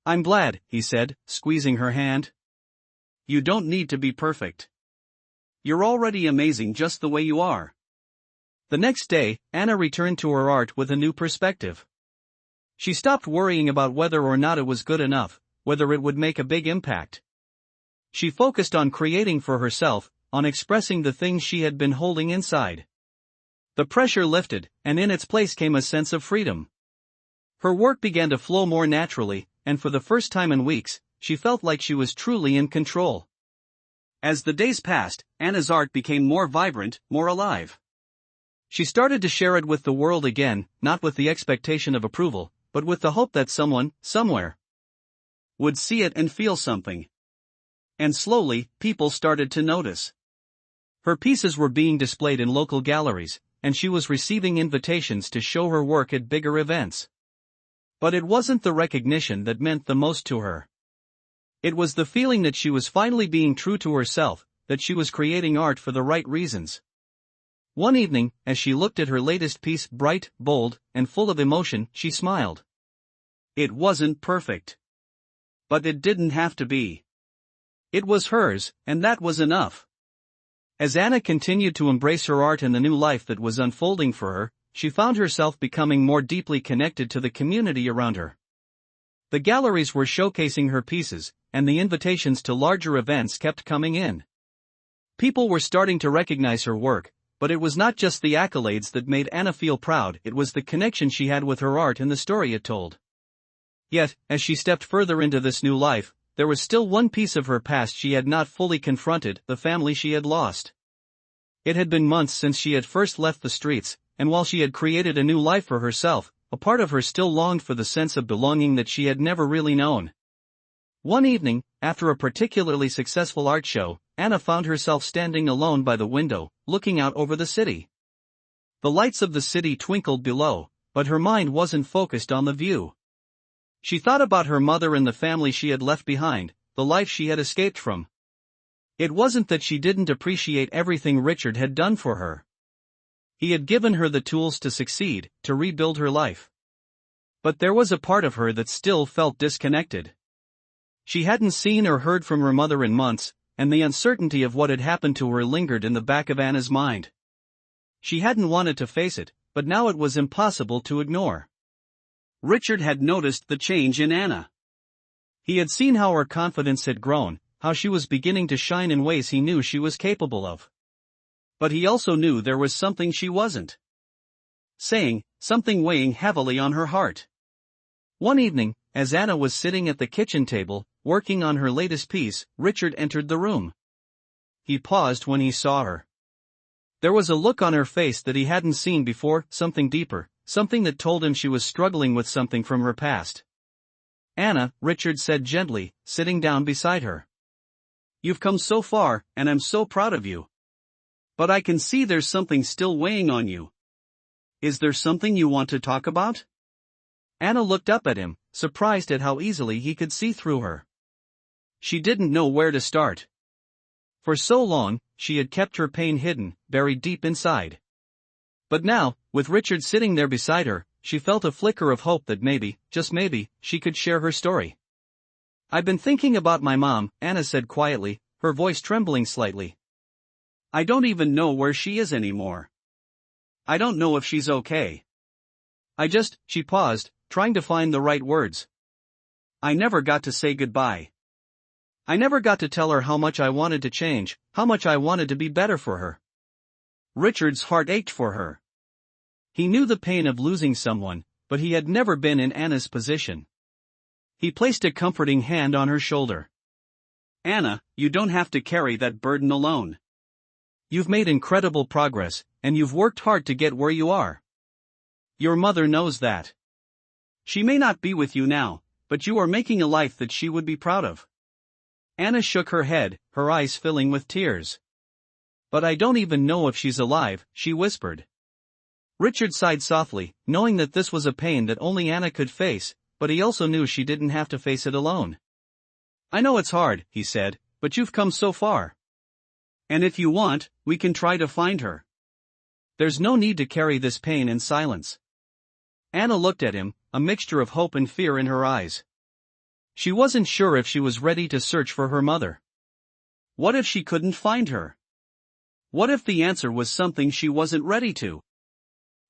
"I'm glad," he said, squeezing her hand. "You don't need to be perfect. You're already amazing just the way you are." The next day, Anna returned to her art with a new perspective. She stopped worrying about whether or not it was good enough, whether it would make a big impact. She focused on creating for herself, on expressing the things she had been holding inside. The pressure lifted, and in its place came a sense of freedom. Her work began to flow more naturally, and for the first time in weeks, she felt like she was truly in control. As the days passed, Anna's art became more vibrant, more alive. She started to share it with the world again, not with the expectation of approval, but with the hope that someone, somewhere, would see it and feel something. And slowly, people started to notice. Her pieces were being displayed in local galleries, and she was receiving invitations to show her work at bigger events. But it wasn't the recognition that meant the most to her. It was the feeling that she was finally being true to herself, that she was creating art for the right reasons. One evening, as she looked at her latest piece, bright, bold, and full of emotion, she smiled. It wasn't perfect. But it didn't have to be. It was hers, and that was enough. As Anna continued to embrace her art and the new life that was unfolding for her, she found herself becoming more deeply connected to the community around her. The galleries were showcasing her pieces, and the invitations to larger events kept coming in. People were starting to recognize her work, but it was not just the accolades that made Anna feel proud, it was the connection she had with her art and the story it told. Yet, as she stepped further into this new life, there was still one piece of her past she had not fully confronted, the family she had lost. It had been months since she had first left the streets, and while she had created a new life for herself, a part of her still longed for the sense of belonging that she had never really known. One evening, after a particularly successful art show, Anna found herself standing alone by the window, looking out over the city. The lights of the city twinkled below, but her mind wasn't focused on the view. She thought about her mother and the family she had left behind, the life she had escaped from. It wasn't that she didn't appreciate everything Richard had done for her. He had given her the tools to succeed, to rebuild her life. But there was a part of her that still felt disconnected. She hadn't seen or heard from her mother in months, and the uncertainty of what had happened to her lingered in the back of Anna's mind. She hadn't wanted to face it, but now it was impossible to ignore. Richard had noticed the change in Anna. He had seen how her confidence had grown, how she was beginning to shine in ways he knew she was capable of. But he also knew there was something she wasn't saying, something weighing heavily on her heart. One evening, as Anna was sitting at the kitchen table, working on her latest piece, Richard entered the room. He paused when he saw her. There was a look on her face that he hadn't seen before, something deeper, something that told him she was struggling with something from her past. "Anna," Richard said gently, sitting down beside her. "You've come so far, and I'm so proud of you. But I can see there's something still weighing on you. Is there something you want to talk about?" Anna looked up at him, surprised at how easily he could see through her. She didn't know where to start. For so long, she had kept her pain hidden, buried deep inside. But now, with Richard sitting there beside her, she felt a flicker of hope that maybe, just maybe, she could share her story. "I've been thinking about my mom," Anna said quietly, her voice trembling slightly. "I don't even know where she is anymore. I don't know if she's okay. She paused, trying to find the right words. "I never got to say goodbye. I never got to tell her how much I wanted to change, how much I wanted to be better for her." Richard's heart ached for her. He knew the pain of losing someone, but he had never been in Anna's position. He placed a comforting hand on her shoulder. "Anna, you don't have to carry that burden alone. You've made incredible progress, and you've worked hard to get where you are. Your mother knows that. She may not be with you now, but you are making a life that she would be proud of." Anna shook her head, her eyes filling with tears. "But I don't even know if she's alive," she whispered. Richard sighed softly, knowing that this was a pain that only Anna could face, but he also knew she didn't have to face it alone. "I know it's hard," he said, "but you've come so far. And if you want, we can try to find her. There's no need to carry this pain in silence." Anna looked at him, a mixture of hope and fear in her eyes. She wasn't sure if she was ready to search for her mother. What if she couldn't find her? What if the answer was something she wasn't ready to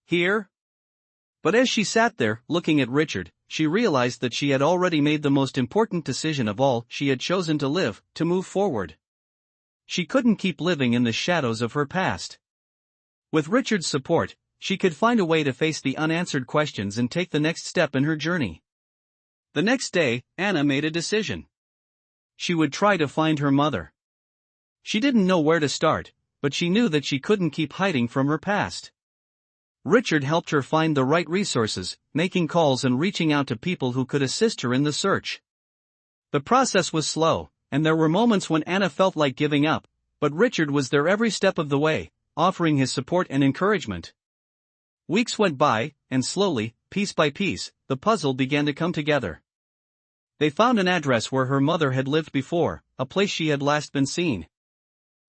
hear? But as she sat there, looking at Richard, she realized that she had already made the most important decision of all. She had chosen to live, to move forward. She couldn't keep living in the shadows of her past. With Richard's support, she could find a way to face the unanswered questions and take the next step in her journey. The next day, Anna made a decision. She would try to find her mother. She didn't know where to start, but she knew that she couldn't keep hiding from her past. Richard helped her find the right resources, making calls and reaching out to people who could assist her in the search. The process was slow, and there were moments when Anna felt like giving up, but Richard was there every step of the way, offering his support and encouragement. Weeks went by, and slowly, piece by piece, the puzzle began to come together. They found an address where her mother had lived before, a place she had last been seen.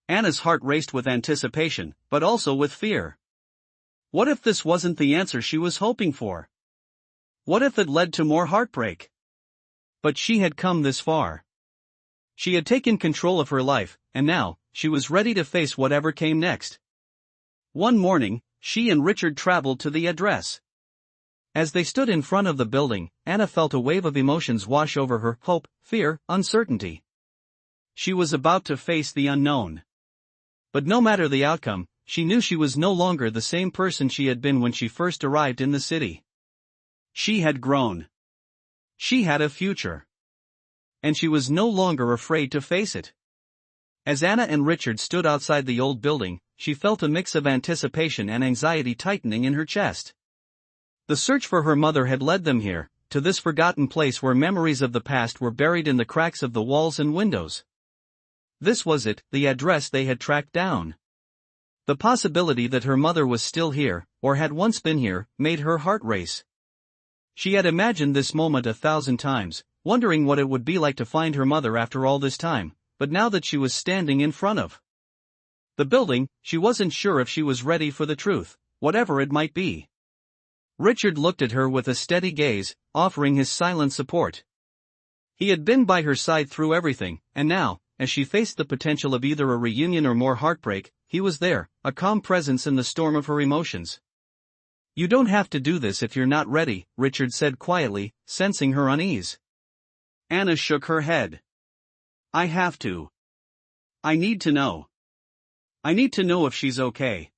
Anna's heart raced with anticipation, but also with fear. What if this wasn't the answer she was hoping for? What if it led to more heartbreak? But she had come this far. She had taken control of her life, and now, she was ready to face whatever came next. One morning, she and Richard traveled to the address. As they stood in front of the building, Anna felt a wave of emotions wash over her: hope, fear, uncertainty. She was about to face the unknown. But no matter the outcome, she knew she was no longer the same person she had been when she first arrived in the city. She had grown. She had a future. And she was no longer afraid to face it. As Anna and Richard stood outside the old building, she felt a mix of anticipation and anxiety tightening in her chest. The search for her mother had led them here, to this forgotten place where memories of the past were buried in the cracks of the walls and windows. This was it, the address they had tracked down. The possibility that her mother was still here, or had once been here, made her heart race. She had imagined this moment 1,000 times, wondering what it would be like to find her mother after all this time, but now that she was standing in front of the building, she wasn't sure if she was ready for the truth, whatever it might be. Richard looked at her with a steady gaze, offering his silent support. He had been by her side through everything, and now, as she faced the potential of either a reunion or more heartbreak, he was there, a calm presence in the storm of her emotions. "You don't have to do this if you're not ready," Richard said quietly, sensing her unease. Anna shook her head. "I have to. I need to know. I need to know if she's okay.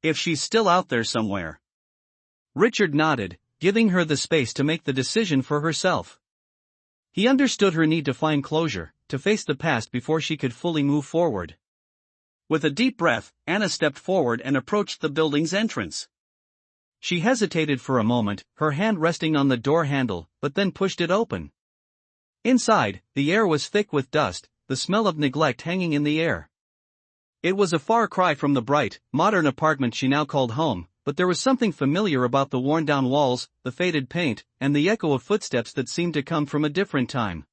If she's still out there somewhere." Richard nodded, giving her the space to make the decision for herself. He understood her need to find closure, to face the past before she could fully move forward. With a deep breath, Anna stepped forward and approached the building's entrance. She hesitated for a moment, her hand resting on the door handle, but then pushed it open. Inside, the air was thick with dust, the smell of neglect hanging in the air. It was a far cry from the bright, modern apartment she now called home, but there was something familiar about the worn-down walls, the faded paint, and the echo of footsteps that seemed to come from a different time.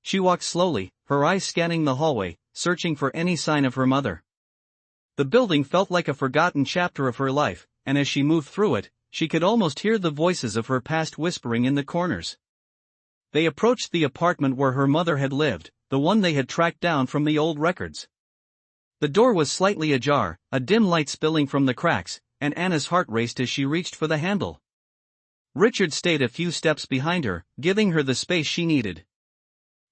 She walked slowly, her eyes scanning the hallway, searching for any sign of her mother. The building felt like a forgotten chapter of her life, and as she moved through it, she could almost hear the voices of her past whispering in the corners. They approached the apartment where her mother had lived, the one they had tracked down from the old records. The door was slightly ajar, a dim light spilling from the cracks, and Anna's heart raced as she reached for the handle. Richard stayed a few steps behind her, giving her the space she needed.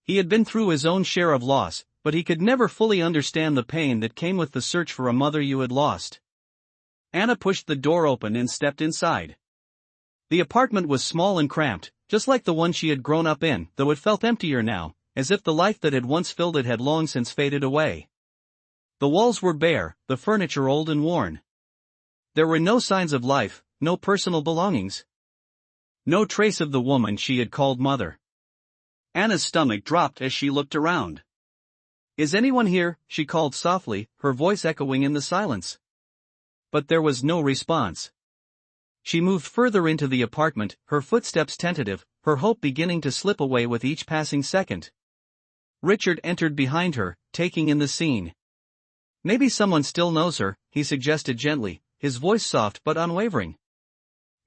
He had been through his own share of loss, but he could never fully understand the pain that came with the search for a mother you had lost. Anna pushed the door open and stepped inside. The apartment was small and cramped, just like the one she had grown up in, though it felt emptier now, as if the life that had once filled it had long since faded away. The walls were bare, the furniture old and worn. There were no signs of life, no personal belongings. No trace of the woman she had called mother. Anna's stomach dropped as she looked around. "Is anyone here?" she called softly, her voice echoing in the silence. But there was no response. She moved further into the apartment, her footsteps tentative, her hope beginning to slip away with each passing second. Richard entered behind her, taking in the scene. "Maybe someone still knows her," he suggested gently, his voice soft but unwavering.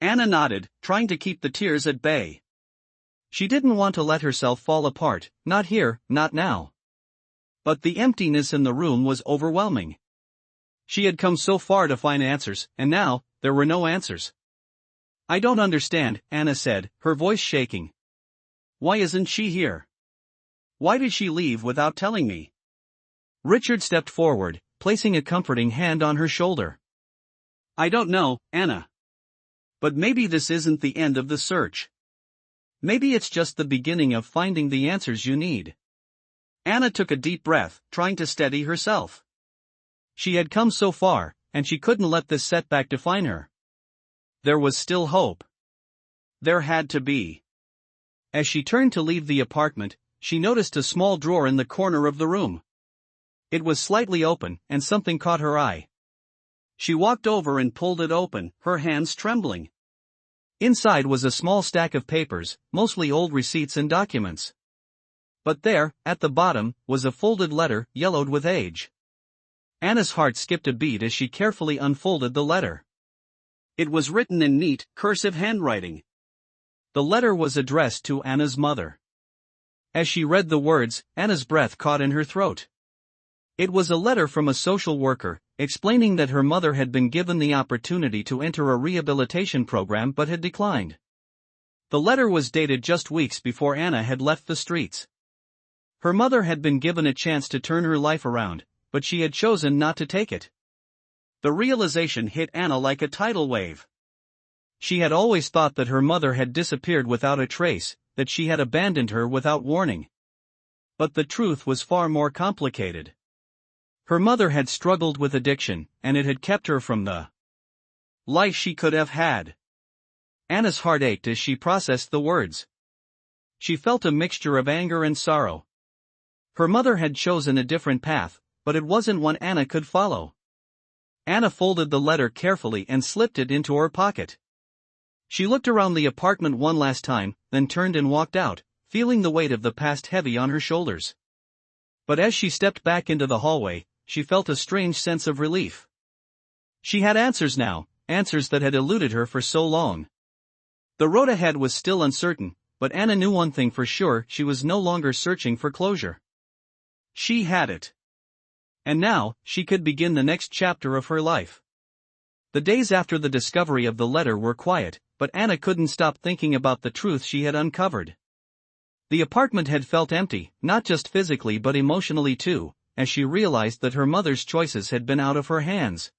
Anna nodded, trying to keep the tears at bay. She didn't want to let herself fall apart, not here, not now. But the emptiness in the room was overwhelming. She had come so far to find answers, and now, there were no answers. "I don't understand," Anna said, her voice shaking. "Why isn't she here? Why did she leave without telling me?" Richard stepped forward, placing a comforting hand on her shoulder. "I don't know, Anna. But maybe this isn't the end of the search. Maybe it's just the beginning of finding the answers you need." Anna took a deep breath, trying to steady herself. She had come so far, and she couldn't let this setback define her. There was still hope. There had to be. As she turned to leave the apartment, she noticed a small drawer in the corner of the room. It was slightly open, and something caught her eye. She walked over and pulled it open, her hands trembling. Inside was a small stack of papers, mostly old receipts and documents. But there, at the bottom, was a folded letter, yellowed with age. Anna's heart skipped a beat as she carefully unfolded the letter. It was written in neat, cursive handwriting. The letter was addressed to Anna's mother. As she read the words, Anna's breath caught in her throat. It was a letter from a social worker, explaining that her mother had been given the opportunity to enter a rehabilitation program but had declined. The letter was dated just weeks before Anna had left the streets. Her mother had been given a chance to turn her life around, but she had chosen not to take it. The realization hit Anna like a tidal wave. She had always thought that her mother had disappeared without a trace, that she had abandoned her without warning. But the truth was far more complicated. Her mother had struggled with addiction, and it had kept her from the life she could have had. Anna's heart ached as she processed the words. She felt a mixture of anger and sorrow. Her mother had chosen a different path, but it wasn't one Anna could follow. Anna folded the letter carefully and slipped it into her pocket. She looked around the apartment one last time, then turned and walked out, feeling the weight of the past heavy on her shoulders. But as she stepped back into the hallway, she felt a strange sense of relief. She had answers now, answers that had eluded her for so long. The road ahead was still uncertain, but Anna knew one thing for sure: she was no longer searching for closure. She had it. And now, she could begin the next chapter of her life. The days after the discovery of the letter were quiet, but Anna couldn't stop thinking about the truth she had uncovered. The apartment had felt empty, not just physically but emotionally too, as she realized that her mother's choices had been out of her hands.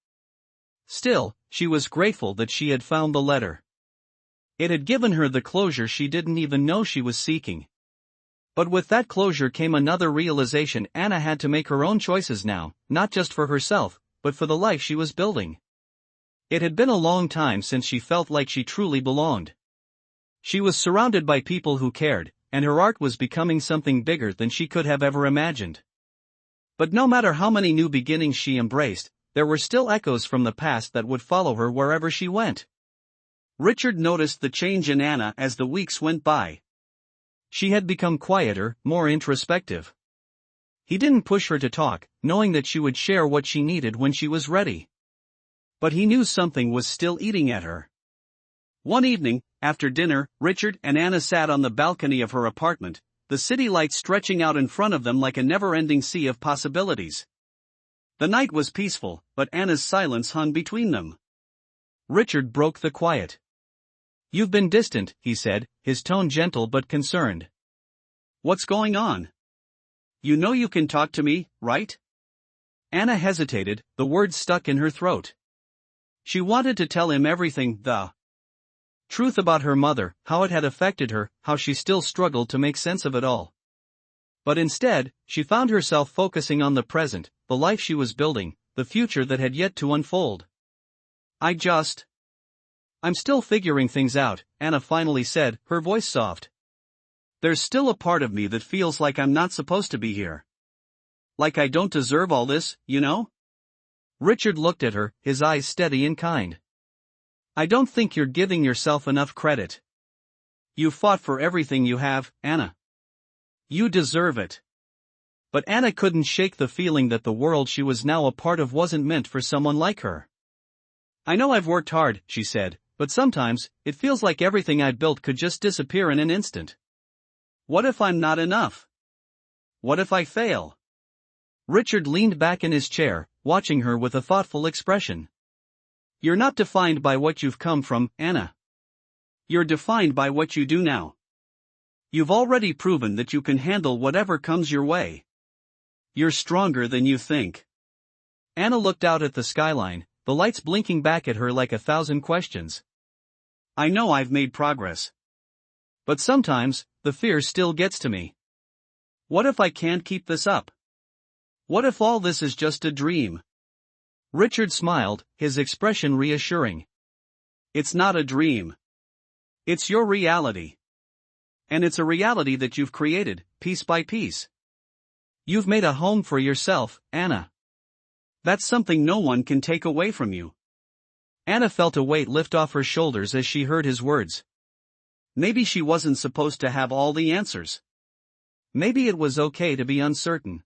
Still, she was grateful that she had found the letter. It had given her the closure she didn't even know she was seeking. But with that closure came another realization: Anna had to make her own choices now, not just for herself, but for the life she was building. It had been a long time since she felt like she truly belonged. She was surrounded by people who cared, and her art was becoming something bigger than she could have ever imagined. But no matter how many new beginnings she embraced, there were still echoes from the past that would follow her wherever she went. Richard noticed the change in Anna as the weeks went by. She had become quieter, more introspective. He didn't push her to talk, knowing that she would share what she needed when she was ready. But he knew something was still eating at her. One evening, after dinner, Richard and Anna sat on the balcony of her apartment, the city lights stretching out in front of them like a never-ending sea of possibilities. The night was peaceful, but Anna's silence hung between them. Richard broke the quiet. "You've been distant," he said, his tone gentle but concerned. "What's going on? You know you can talk to me, right?" Anna hesitated, the words stuck in her throat. She wanted to tell him everything, the truth about her mother, how it had affected her, how she still struggled to make sense of it all. But instead, she found herself focusing on the present, the life she was building, the future that had yet to unfold. I'm still figuring things out," Anna finally said, her voice soft. "There's still a part of me that feels like I'm not supposed to be here. Like I don't deserve all this, you know?" Richard looked at her, his eyes steady and kind. "I don't think you're giving yourself enough credit. You fought for everything you have, Anna. You deserve it." But Anna couldn't shake the feeling that the world she was now a part of wasn't meant for someone like her. "I know I've worked hard," she said, "but sometimes, it feels like everything I built could just disappear in an instant. What if I'm not enough? What if I fail?" Richard leaned back in his chair, watching her with a thoughtful expression. "You're not defined by what you've come from, Anna. You're defined by what you do now. You've already proven that you can handle whatever comes your way. You're stronger than you think." Anna looked out at the skyline, the lights blinking back at her like 1,000 questions. "I know I've made progress. But sometimes, the fear still gets to me. What if I can't keep this up? What if all this is just a dream?" Richard smiled, his expression reassuring. "It's not a dream. It's your reality. And it's a reality that you've created, piece by piece. You've made a home for yourself, Anna. That's something no one can take away from you." Anna felt a weight lift off her shoulders as she heard his words. Maybe she wasn't supposed to have all the answers. Maybe it was okay to be uncertain.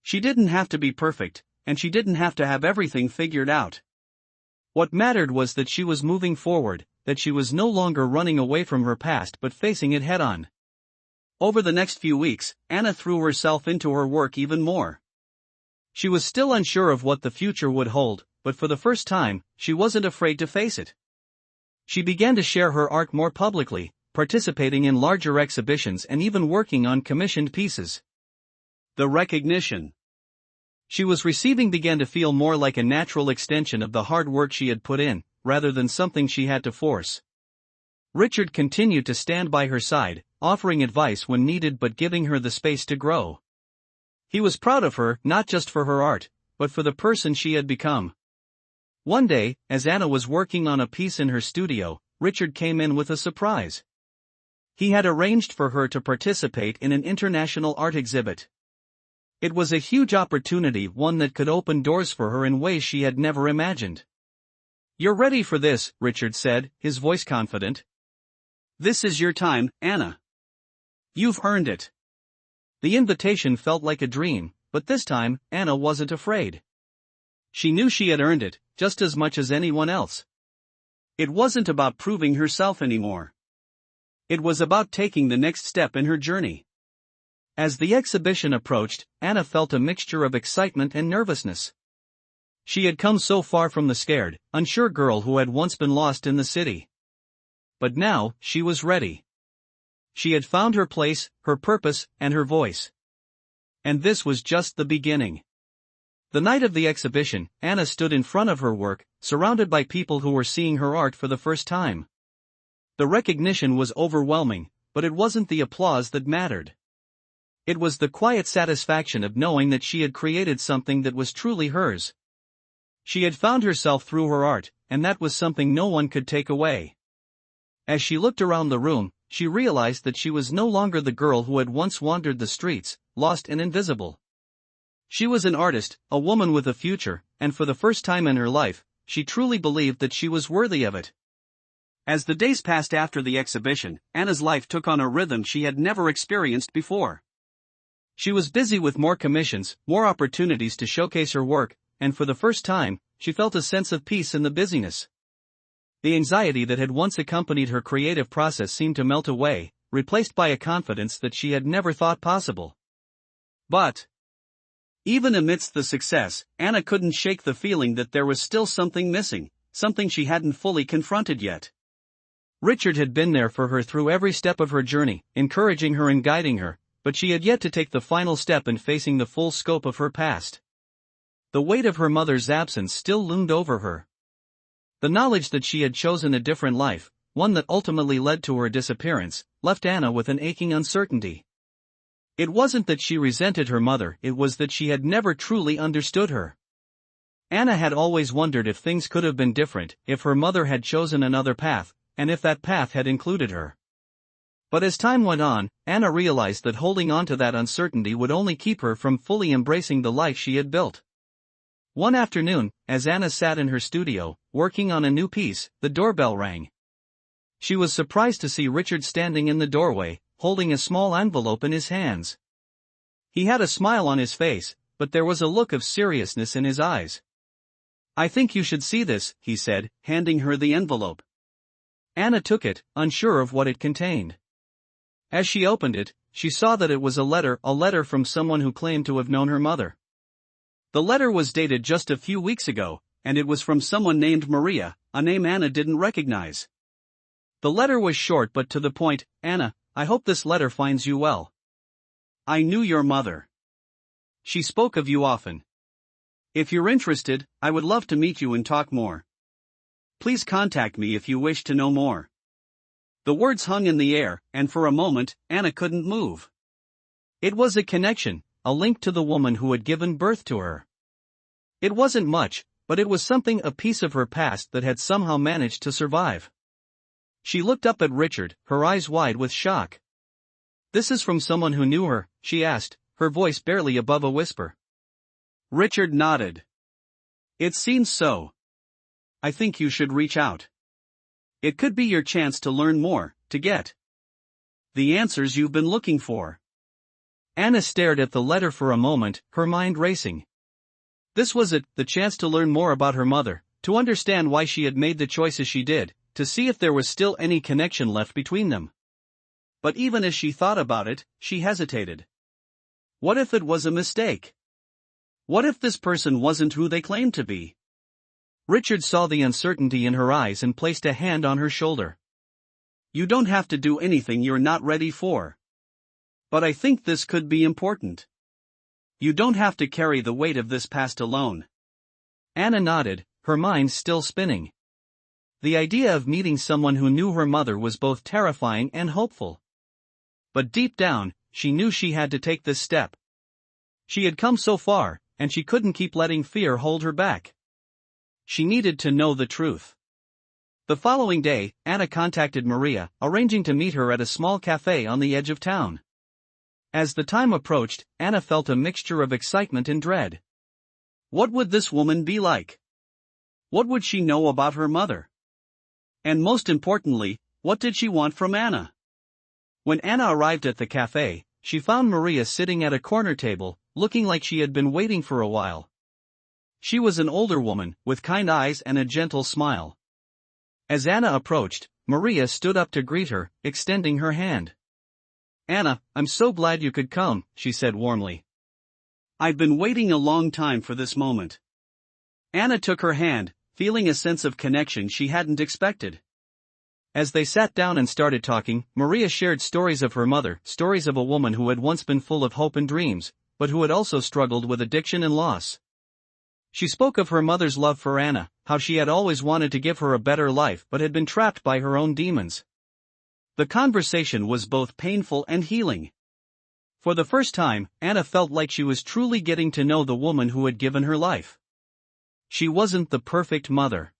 She didn't have to be perfect, and she didn't have to have everything figured out. What mattered was that she was moving forward, that she was no longer running away from her past but facing it head-on. Over the next few weeks, Anna threw herself into her work even more. She was still unsure of what the future would hold, but for the first time, she wasn't afraid to face it. She began to share her art more publicly, participating in larger exhibitions and even working on commissioned pieces. The recognition she was receiving began to feel more like a natural extension of the hard work she had put in, rather than something she had to force. Richard continued to stand by her side, offering advice when needed but giving her the space to grow. He was proud of her, not just for her art, but for the person she had become. One day, as Anna was working on a piece in her studio, Richard came in with a surprise. He had arranged for her to participate in an international art exhibit. It was a huge opportunity, one that could open doors for her in ways she had never imagined. "You're ready for this," Richard said, his voice confident. "This is your time, Anna. You've earned it." The invitation felt like a dream, but this time, Anna wasn't afraid. She knew she had earned it, just as much as anyone else. It wasn't about proving herself anymore. It was about taking the next step in her journey. As the exhibition approached, Anna felt a mixture of excitement and nervousness. She had come so far from the scared, unsure girl who had once been lost in the city. But now, she was ready. She had found her place, her purpose, and her voice. And this was just the beginning. The night of the exhibition, Anna stood in front of her work, surrounded by people who were seeing her art for the first time. The recognition was overwhelming, but it wasn't the applause that mattered. It was the quiet satisfaction of knowing that she had created something that was truly hers. She had found herself through her art, and that was something no one could take away. As she looked around the room, she realized that she was no longer the girl who had once wandered the streets, lost and invisible. She was an artist, a woman with a future, and for the first time in her life, she truly believed that she was worthy of it. As the days passed after the exhibition, Anna's life took on a rhythm she had never experienced before. She was busy with more commissions, more opportunities to showcase her work, and for the first time, she felt a sense of peace in the busyness. The anxiety that had once accompanied her creative process seemed to melt away, replaced by a confidence that she had never thought possible. But even amidst the success, Anna couldn't shake the feeling that there was still something missing, something she hadn't fully confronted yet. Richard had been there for her through every step of her journey, encouraging her and guiding her, but she had yet to take the final step in facing the full scope of her past. The weight of her mother's absence still loomed over her. The knowledge that she had chosen a different life, one that ultimately led to her disappearance, left Anna with an aching uncertainty. It wasn't that she resented her mother, it was that she had never truly understood her. Anna had always wondered if things could have been different, if her mother had chosen another path, and if that path had included her. But as time went on, Anna realized that holding on to that uncertainty would only keep her from fully embracing the life she had built. One afternoon, as Anna sat in her studio, working on a new piece, the doorbell rang. She was surprised to see Richard standing in the doorway, holding a small envelope in his hands. He had a smile on his face, but there was a look of seriousness in his eyes. "I think you should see this," he said, handing her the envelope. Anna took it, unsure of what it contained. As she opened it, she saw that it was a letter from someone who claimed to have known her mother. The letter was dated just a few weeks ago, and it was from someone named Maria, a name Anna didn't recognize. The letter was short but to the point. "Anna, I hope this letter finds you well. I knew your mother. She spoke of you often. If you're interested, I would love to meet you and talk more. Please contact me if you wish to know more." The words hung in the air, and for a moment, Anna couldn't move. It was a connection, a link to the woman who had given birth to her. It wasn't much, but it was something, a piece of her past that had somehow managed to survive. She looked up at Richard, her eyes wide with shock. "This is from someone who knew her?" she asked, her voice barely above a whisper. Richard nodded. "It seems so. I think you should reach out. It could be your chance to learn more, to get the answers you've been looking for." Anna stared at the letter for a moment, her mind racing. This was it, the chance to learn more about her mother, to understand why she had made the choices she did, to see if there was still any connection left between them. But even as she thought about it, she hesitated. What if it was a mistake? What if this person wasn't who they claimed to be? Richard saw the uncertainty in her eyes and placed a hand on her shoulder. "You don't have to do anything you're not ready for. But I think this could be important. You don't have to carry the weight of this past alone." Anna nodded, her mind still spinning. The idea of meeting someone who knew her mother was both terrifying and hopeful. But deep down, she knew she had to take this step. She had come so far, and she couldn't keep letting fear hold her back. She needed to know the truth. The following day, Anna contacted Maria, arranging to meet her at a small cafe on the edge of town. As the time approached, Anna felt a mixture of excitement and dread. What would this woman be like? What would she know about her mother? And most importantly, what did she want from Anna? When Anna arrived at the cafe, she found Maria sitting at a corner table, looking like she had been waiting for a while. She was an older woman, with kind eyes and a gentle smile. As Anna approached, Maria stood up to greet her, extending her hand. "Anna, I'm so glad you could come," she said warmly. "I've been waiting a long time for this moment." Anna took her hand, feeling a sense of connection she hadn't expected. As they sat down and started talking, Maria shared stories of her mother, stories of a woman who had once been full of hope and dreams, but who had also struggled with addiction and loss. She spoke of her mother's love for Anna, how she had always wanted to give her a better life but had been trapped by her own demons. The conversation was both painful and healing. For the first time, Anna felt like she was truly getting to know the woman who had given her life. She wasn't the perfect mother.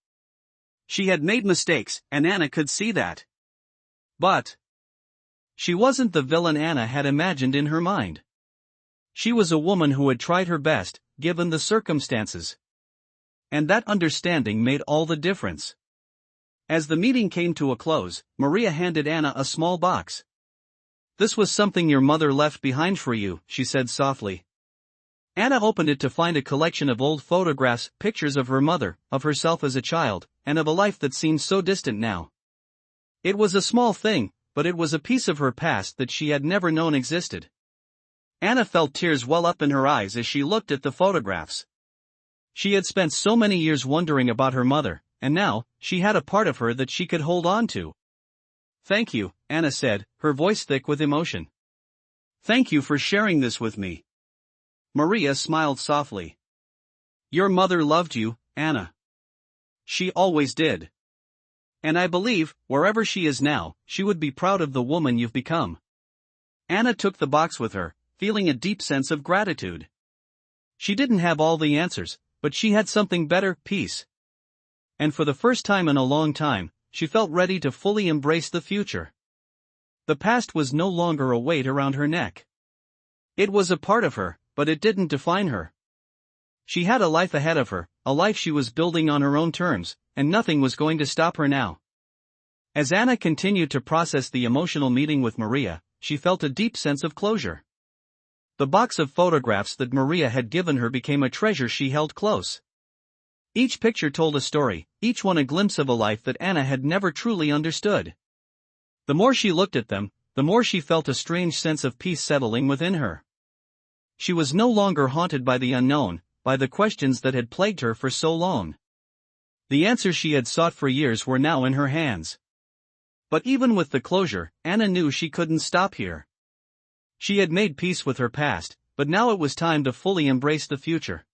She had made mistakes, and Anna could see that. But she wasn't the villain Anna had imagined in her mind. She was a woman who had tried her best, given the circumstances. And that understanding made all the difference. As the meeting came to a close, Maria handed Anna a small box. "This was something your mother left behind for you," she said softly. Anna opened it to find a collection of old photographs, pictures of her mother, of herself as a child, and of a life that seemed so distant now. It was a small thing, but it was a piece of her past that she had never known existed. Anna felt tears well up in her eyes as she looked at the photographs. She had spent so many years wondering about her mother, and now, she had a part of her that she could hold on to. "Thank you," Anna said, her voice thick with emotion. "Thank you for sharing this with me." Maria smiled softly. "Your mother loved you, Anna. She always did. And I believe, wherever she is now, she would be proud of the woman you've become." Anna took the box with her, feeling a deep sense of gratitude. She didn't have all the answers, but she had something better: peace. And for the first time in a long time, she felt ready to fully embrace the future. The past was no longer a weight around her neck. It was a part of her, but it didn't define her. She had a life ahead of her, a life she was building on her own terms, and nothing was going to stop her now. As Anna continued to process the emotional meeting with Maria, she felt a deep sense of closure. The box of photographs that Maria had given her became a treasure she held close. Each picture told a story, each one a glimpse of a life that Anna had never truly understood. The more she looked at them, the more she felt a strange sense of peace settling within her. She was no longer haunted by the unknown, by the questions that had plagued her for so long. The answers she had sought for years were now in her hands. But even with the closure, Anna knew she couldn't stop here. She had made peace with her past, but now it was time to fully embrace the future.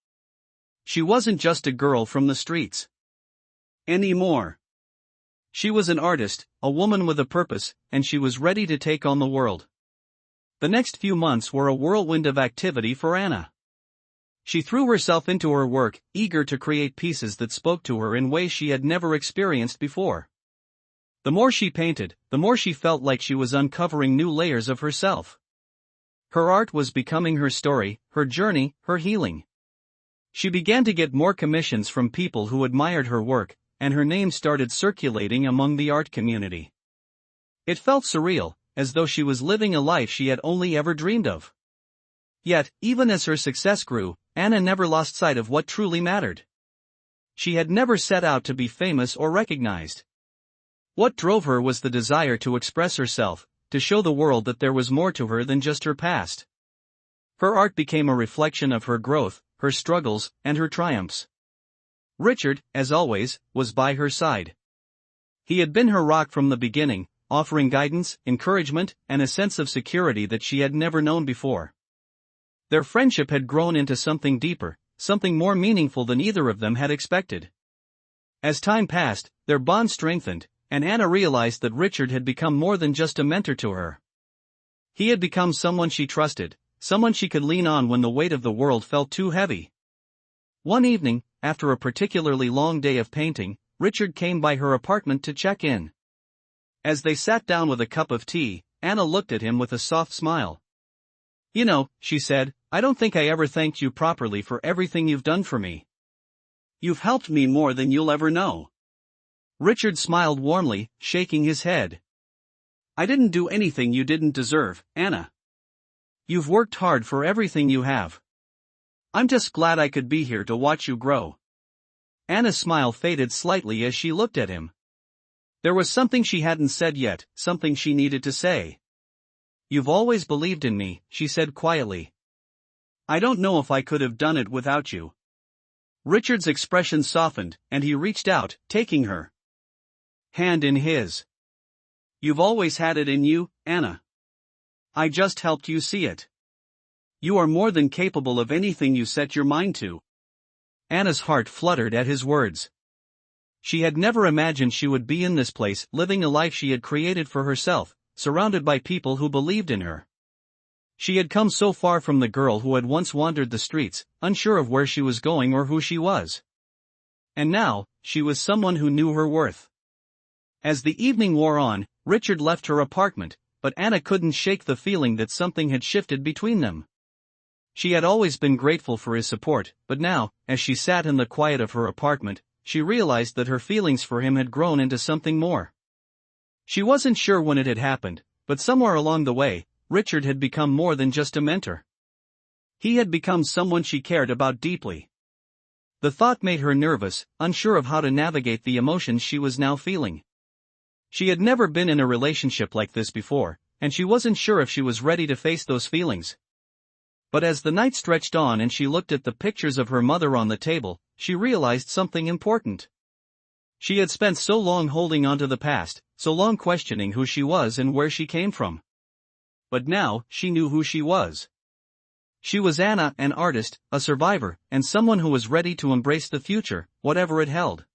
She wasn't just a girl from the streets anymore. She was an artist, a woman with a purpose, and she was ready to take on the world. The next few months were a whirlwind of activity for Anna. She threw herself into her work, eager to create pieces that spoke to her in ways she had never experienced before. The more she painted, the more she felt like she was uncovering new layers of herself. Her art was becoming her story, her journey, her healing. She began to get more commissions from people who admired her work, and her name started circulating among the art community. It felt surreal, as though she was living a life she had only ever dreamed of. Yet, even as her success grew, Anna never lost sight of what truly mattered. She had never set out to be famous or recognized. What drove her was the desire to express herself, to show the world that there was more to her than just her past. Her art became a reflection of her growth, her struggles, and her triumphs. Richard, as always, was by her side. He had been her rock from the beginning, offering guidance, encouragement, and a sense of security that she had never known before. Their friendship had grown into something deeper, something more meaningful than either of them had expected. As time passed, their bond strengthened, and Anna realized that Richard had become more than just a mentor to her. He had become someone she trusted, someone she could lean on when the weight of the world felt too heavy. One evening, after a particularly long day of painting, Richard came by her apartment to check in. As they sat down with a cup of tea, Anna looked at him with a soft smile. "You know," she said, "I don't think I ever thanked you properly for everything you've done for me. You've helped me more than you'll ever know." Richard smiled warmly, shaking his head. "I didn't do anything you didn't deserve, Anna. You've worked hard for everything you have. I'm just glad I could be here to watch you grow." Anna's smile faded slightly as she looked at him. There was something she hadn't said yet, something she needed to say. "You've always believed in me," she said quietly. "I don't know if I could have done it without you." Richard's expression softened, and he reached out, taking her hand in his. "You've always had it in you, Anna. I just helped you see it. You are more than capable of anything you set your mind to." Anna's heart fluttered at his words. She had never imagined she would be in this place, living a life she had created for herself, surrounded by people who believed in her. She had come so far from the girl who had once wandered the streets, unsure of where she was going or who she was. And now, she was someone who knew her worth. As the evening wore on, Richard left her apartment, but Anna couldn't shake the feeling that something had shifted between them. She had always been grateful for his support, but now, as she sat in the quiet of her apartment, she realized that her feelings for him had grown into something more. She wasn't sure when it had happened, but somewhere along the way, Richard had become more than just a mentor. He had become someone she cared about deeply. The thought made her nervous, unsure of how to navigate the emotions she was now feeling. She had never been in a relationship like this before, and she wasn't sure if she was ready to face those feelings. But as the night stretched on and she looked at the pictures of her mother on the table, she realized something important. She had spent so long holding on to the past, so long questioning who she was and where she came from. But now, she knew who she was. She was Anna, an artist, a survivor, and someone who was ready to embrace the future, whatever it held.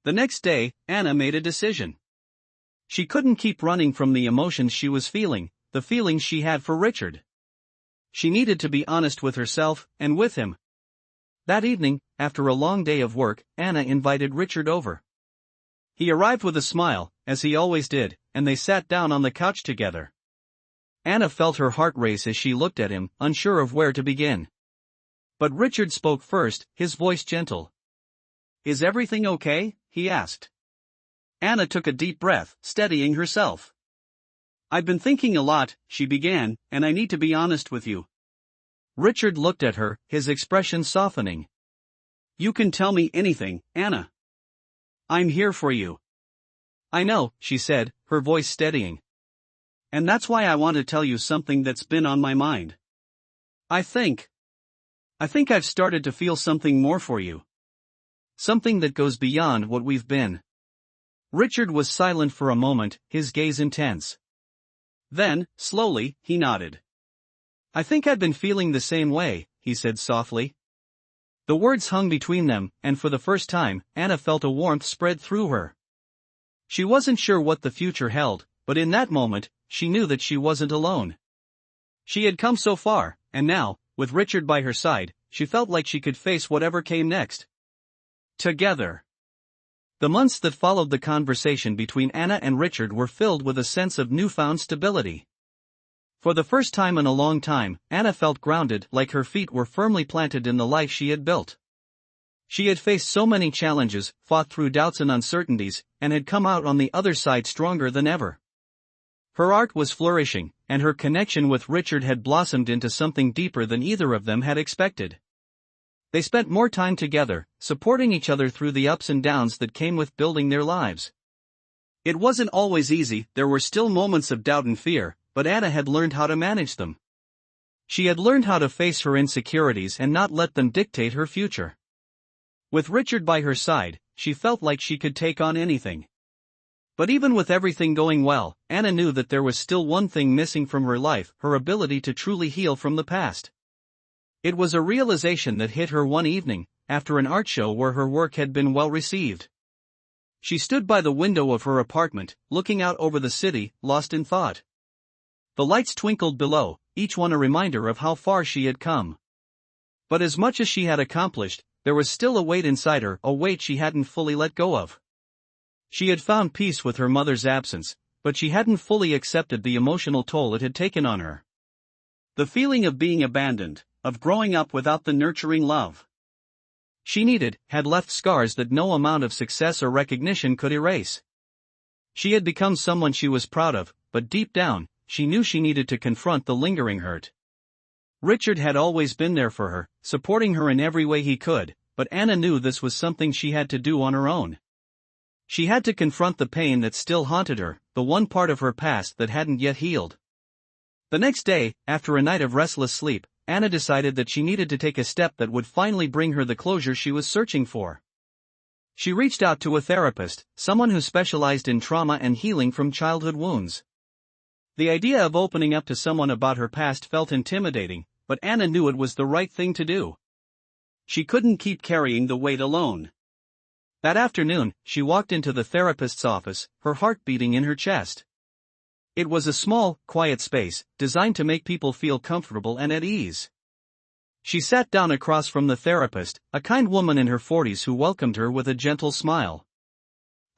The next day, Anna made a decision. She couldn't keep running from the emotions she was feeling, the feelings she had for Richard. She needed to be honest with herself, and with him. That evening, after a long day of work, Anna invited Richard over. He arrived with a smile, as he always did, and they sat down on the couch together. Anna felt her heart race as she looked at him, unsure of where to begin. But Richard spoke first, his voice gentle. "Is everything okay?" he asked. Anna took a deep breath, steadying herself. "I've been thinking a lot," she began, "and I need to be honest with you." Richard looked at her, his expression softening. "You can tell me anything, Anna. I'm here for you." "I know," she said, her voice steadying. "And that's why I want to tell you something that's been on my mind. I think I've started to feel something more for you. Something that goes beyond what we've been." Richard was silent for a moment, his gaze intense. Then, slowly, he nodded. "I think I've been feeling the same way," he said softly. The words hung between them, and for the first time, Anna felt a warmth spread through her. She wasn't sure what the future held, but in that moment, she knew that she wasn't alone. She had come so far, and now, with Richard by her side, she felt like she could face whatever came next. Together. The months that followed the conversation between Anna and Richard were filled with a sense of newfound stability. For the first time in a long time, Anna felt grounded, like her feet were firmly planted in the life she had built. She had faced so many challenges, fought through doubts and uncertainties, and had come out on the other side stronger than ever. Her art was flourishing, and her connection with Richard had blossomed into something deeper than either of them had expected. They spent more time together, supporting each other through the ups and downs that came with building their lives. It wasn't always easy, there were still moments of doubt and fear, but Anna had learned how to manage them. She had learned how to face her insecurities and not let them dictate her future. With Richard by her side, she felt like she could take on anything. But even with everything going well, Anna knew that there was still one thing missing from her life, her ability to truly heal from the past. It was a realization that hit her one evening, after an art show where her work had been well received. She stood by the window of her apartment, looking out over the city, lost in thought. The lights twinkled below, each one a reminder of how far she had come. But as much as she had accomplished, there was still a weight inside her, a weight she hadn't fully let go of. She had found peace with her mother's absence, but she hadn't fully accepted the emotional toll it had taken on her. The feeling of being abandoned, of growing up without the nurturing love she needed, had left scars that no amount of success or recognition could erase. She had become someone she was proud of, but deep down, she knew she needed to confront the lingering hurt. Richard had always been there for her, supporting her in every way he could, but Anna knew this was something she had to do on her own. She had to confront the pain that still haunted her, the one part of her past that hadn't yet healed. The next day, after a night of restless sleep, Anna decided that she needed to take a step that would finally bring her the closure she was searching for. She reached out to a therapist, someone who specialized in trauma and healing from childhood wounds. The idea of opening up to someone about her past felt intimidating, but Anna knew it was the right thing to do. She couldn't keep carrying the weight alone. That afternoon, she walked into the therapist's office, her heart beating in her chest. It was a small, quiet space, designed to make people feel comfortable and at ease. She sat down across from the therapist, a kind woman in her 40s who welcomed her with a gentle smile.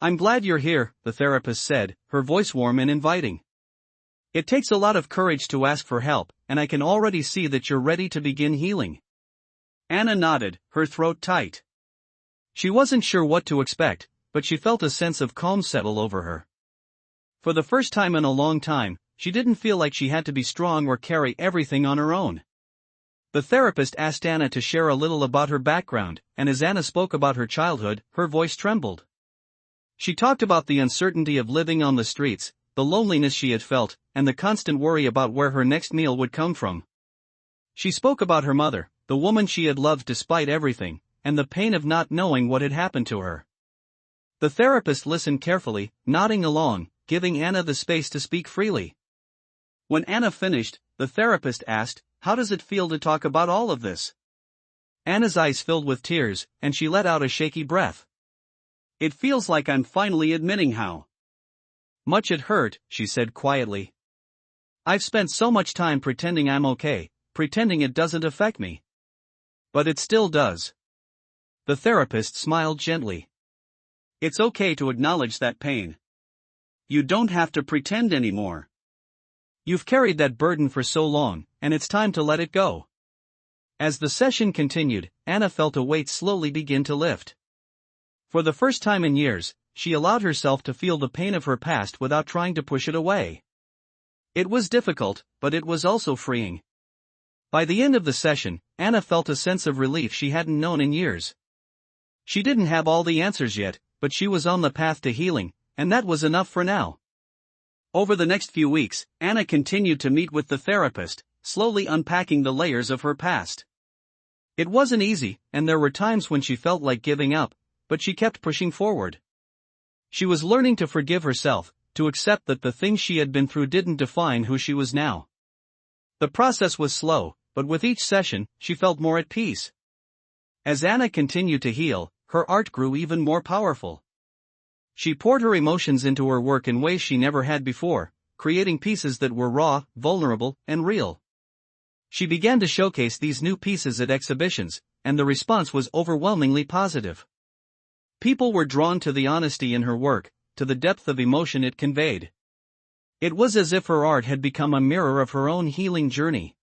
"I'm glad you're here," the therapist said, her voice warm and inviting. "It takes a lot of courage to ask for help, and I can already see that you're ready to begin healing." Anna nodded, her throat tight. She wasn't sure what to expect, but she felt a sense of calm settle over her. For the first time in a long time, she didn't feel like she had to be strong or carry everything on her own. The therapist asked Anna to share a little about her background, and as Anna spoke about her childhood, her voice trembled. She talked about the uncertainty of living on the streets, the loneliness she had felt, and the constant worry about where her next meal would come from. She spoke about her mother, the woman she had loved despite everything, and the pain of not knowing what had happened to her. The therapist listened carefully, nodding along, giving Anna the space to speak freely. When Anna finished, the therapist asked, "How does it feel to talk about all of this?" Anna's eyes filled with tears, and she let out a shaky breath. "It feels like I'm finally admitting how much it hurt," she said quietly. "I've spent so much time pretending I'm okay, pretending it doesn't affect me. But it still does." The therapist smiled gently. "It's okay to acknowledge that pain. You don't have to pretend anymore. You've carried that burden for so long, and it's time to let it go." As the session continued, Anna felt a weight slowly begin to lift. For the first time in years, she allowed herself to feel the pain of her past without trying to push it away. It was difficult, but it was also freeing. By the end of the session, Anna felt a sense of relief she hadn't known in years. She didn't have all the answers yet, but she was on the path to healing, and that was enough for now. Over the next few weeks, Anna continued to meet with the therapist, slowly unpacking the layers of her past. It wasn't easy, and there were times when she felt like giving up, but she kept pushing forward. She was learning to forgive herself, to accept that the things she had been through didn't define who she was now. The process was slow, but with each session, she felt more at peace. As Anna continued to heal, her art grew even more powerful. She poured her emotions into her work in ways she never had before, creating pieces that were raw, vulnerable, and real. She began to showcase these new pieces at exhibitions, and the response was overwhelmingly positive. People were drawn to the honesty in her work, to the depth of emotion it conveyed. It was as if her art had become a mirror of her own healing journey.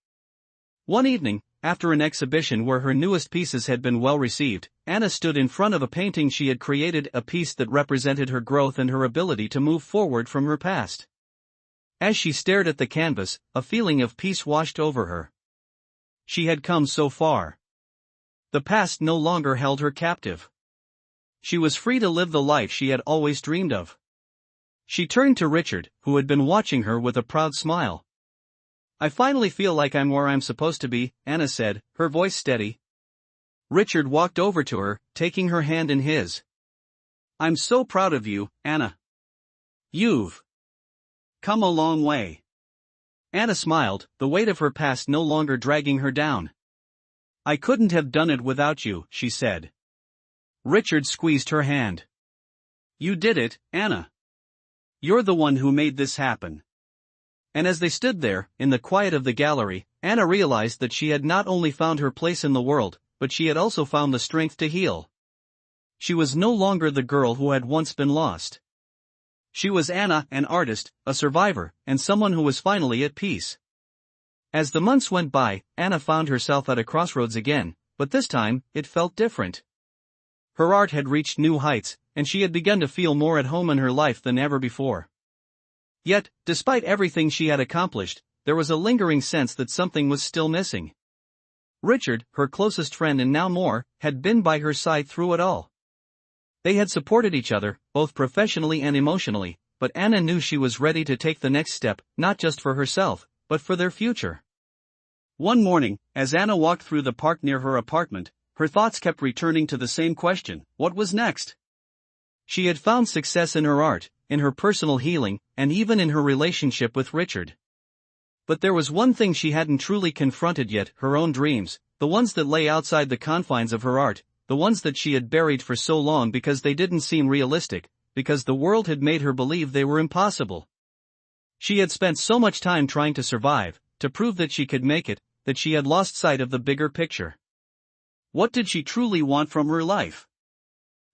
One evening, after an exhibition where her newest pieces had been well received, Anna stood in front of a painting she had created, a piece that represented her growth and her ability to move forward from her past. As she stared at the canvas, a feeling of peace washed over her. She had come so far. The past no longer held her captive. She was free to live the life she had always dreamed of. She turned to Richard, who had been watching her with a proud smile. "I finally feel like I'm where I'm supposed to be," Anna said, her voice steady. Richard walked over to her, taking her hand in his. "I'm so proud of you, Anna. You've come a long way." Anna smiled, the weight of her past no longer dragging her down. "I couldn't have done it without you," she said. Richard squeezed her hand. "You did it, Anna. You're the one who made this happen." And as they stood there, in the quiet of the gallery, Anna realized that she had not only found her place in the world, but she had also found the strength to heal. She was no longer the girl who had once been lost. She was Anna, an artist, a survivor, and someone who was finally at peace. As the months went by, Anna found herself at a crossroads again, but this time, it felt different. Her art had reached new heights, and she had begun to feel more at home in her life than ever before. Yet, despite everything she had accomplished, there was a lingering sense that something was still missing. Richard, her closest friend and now more, had been by her side through it all. They had supported each other, both professionally and emotionally, but Anna knew she was ready to take the next step, not just for herself, but for their future. One morning, as Anna walked through the park near her apartment, her thoughts kept returning to the same question: what was next? She had found success in her art, in her personal healing, and even in her relationship with Richard. But there was one thing she hadn't truly confronted yet: her own dreams, the ones that lay outside the confines of her art, the ones that she had buried for so long because they didn't seem realistic, because the world had made her believe they were impossible. She had spent so much time trying to survive, to prove that she could make it, that she had lost sight of the bigger picture. What did she truly want from her life?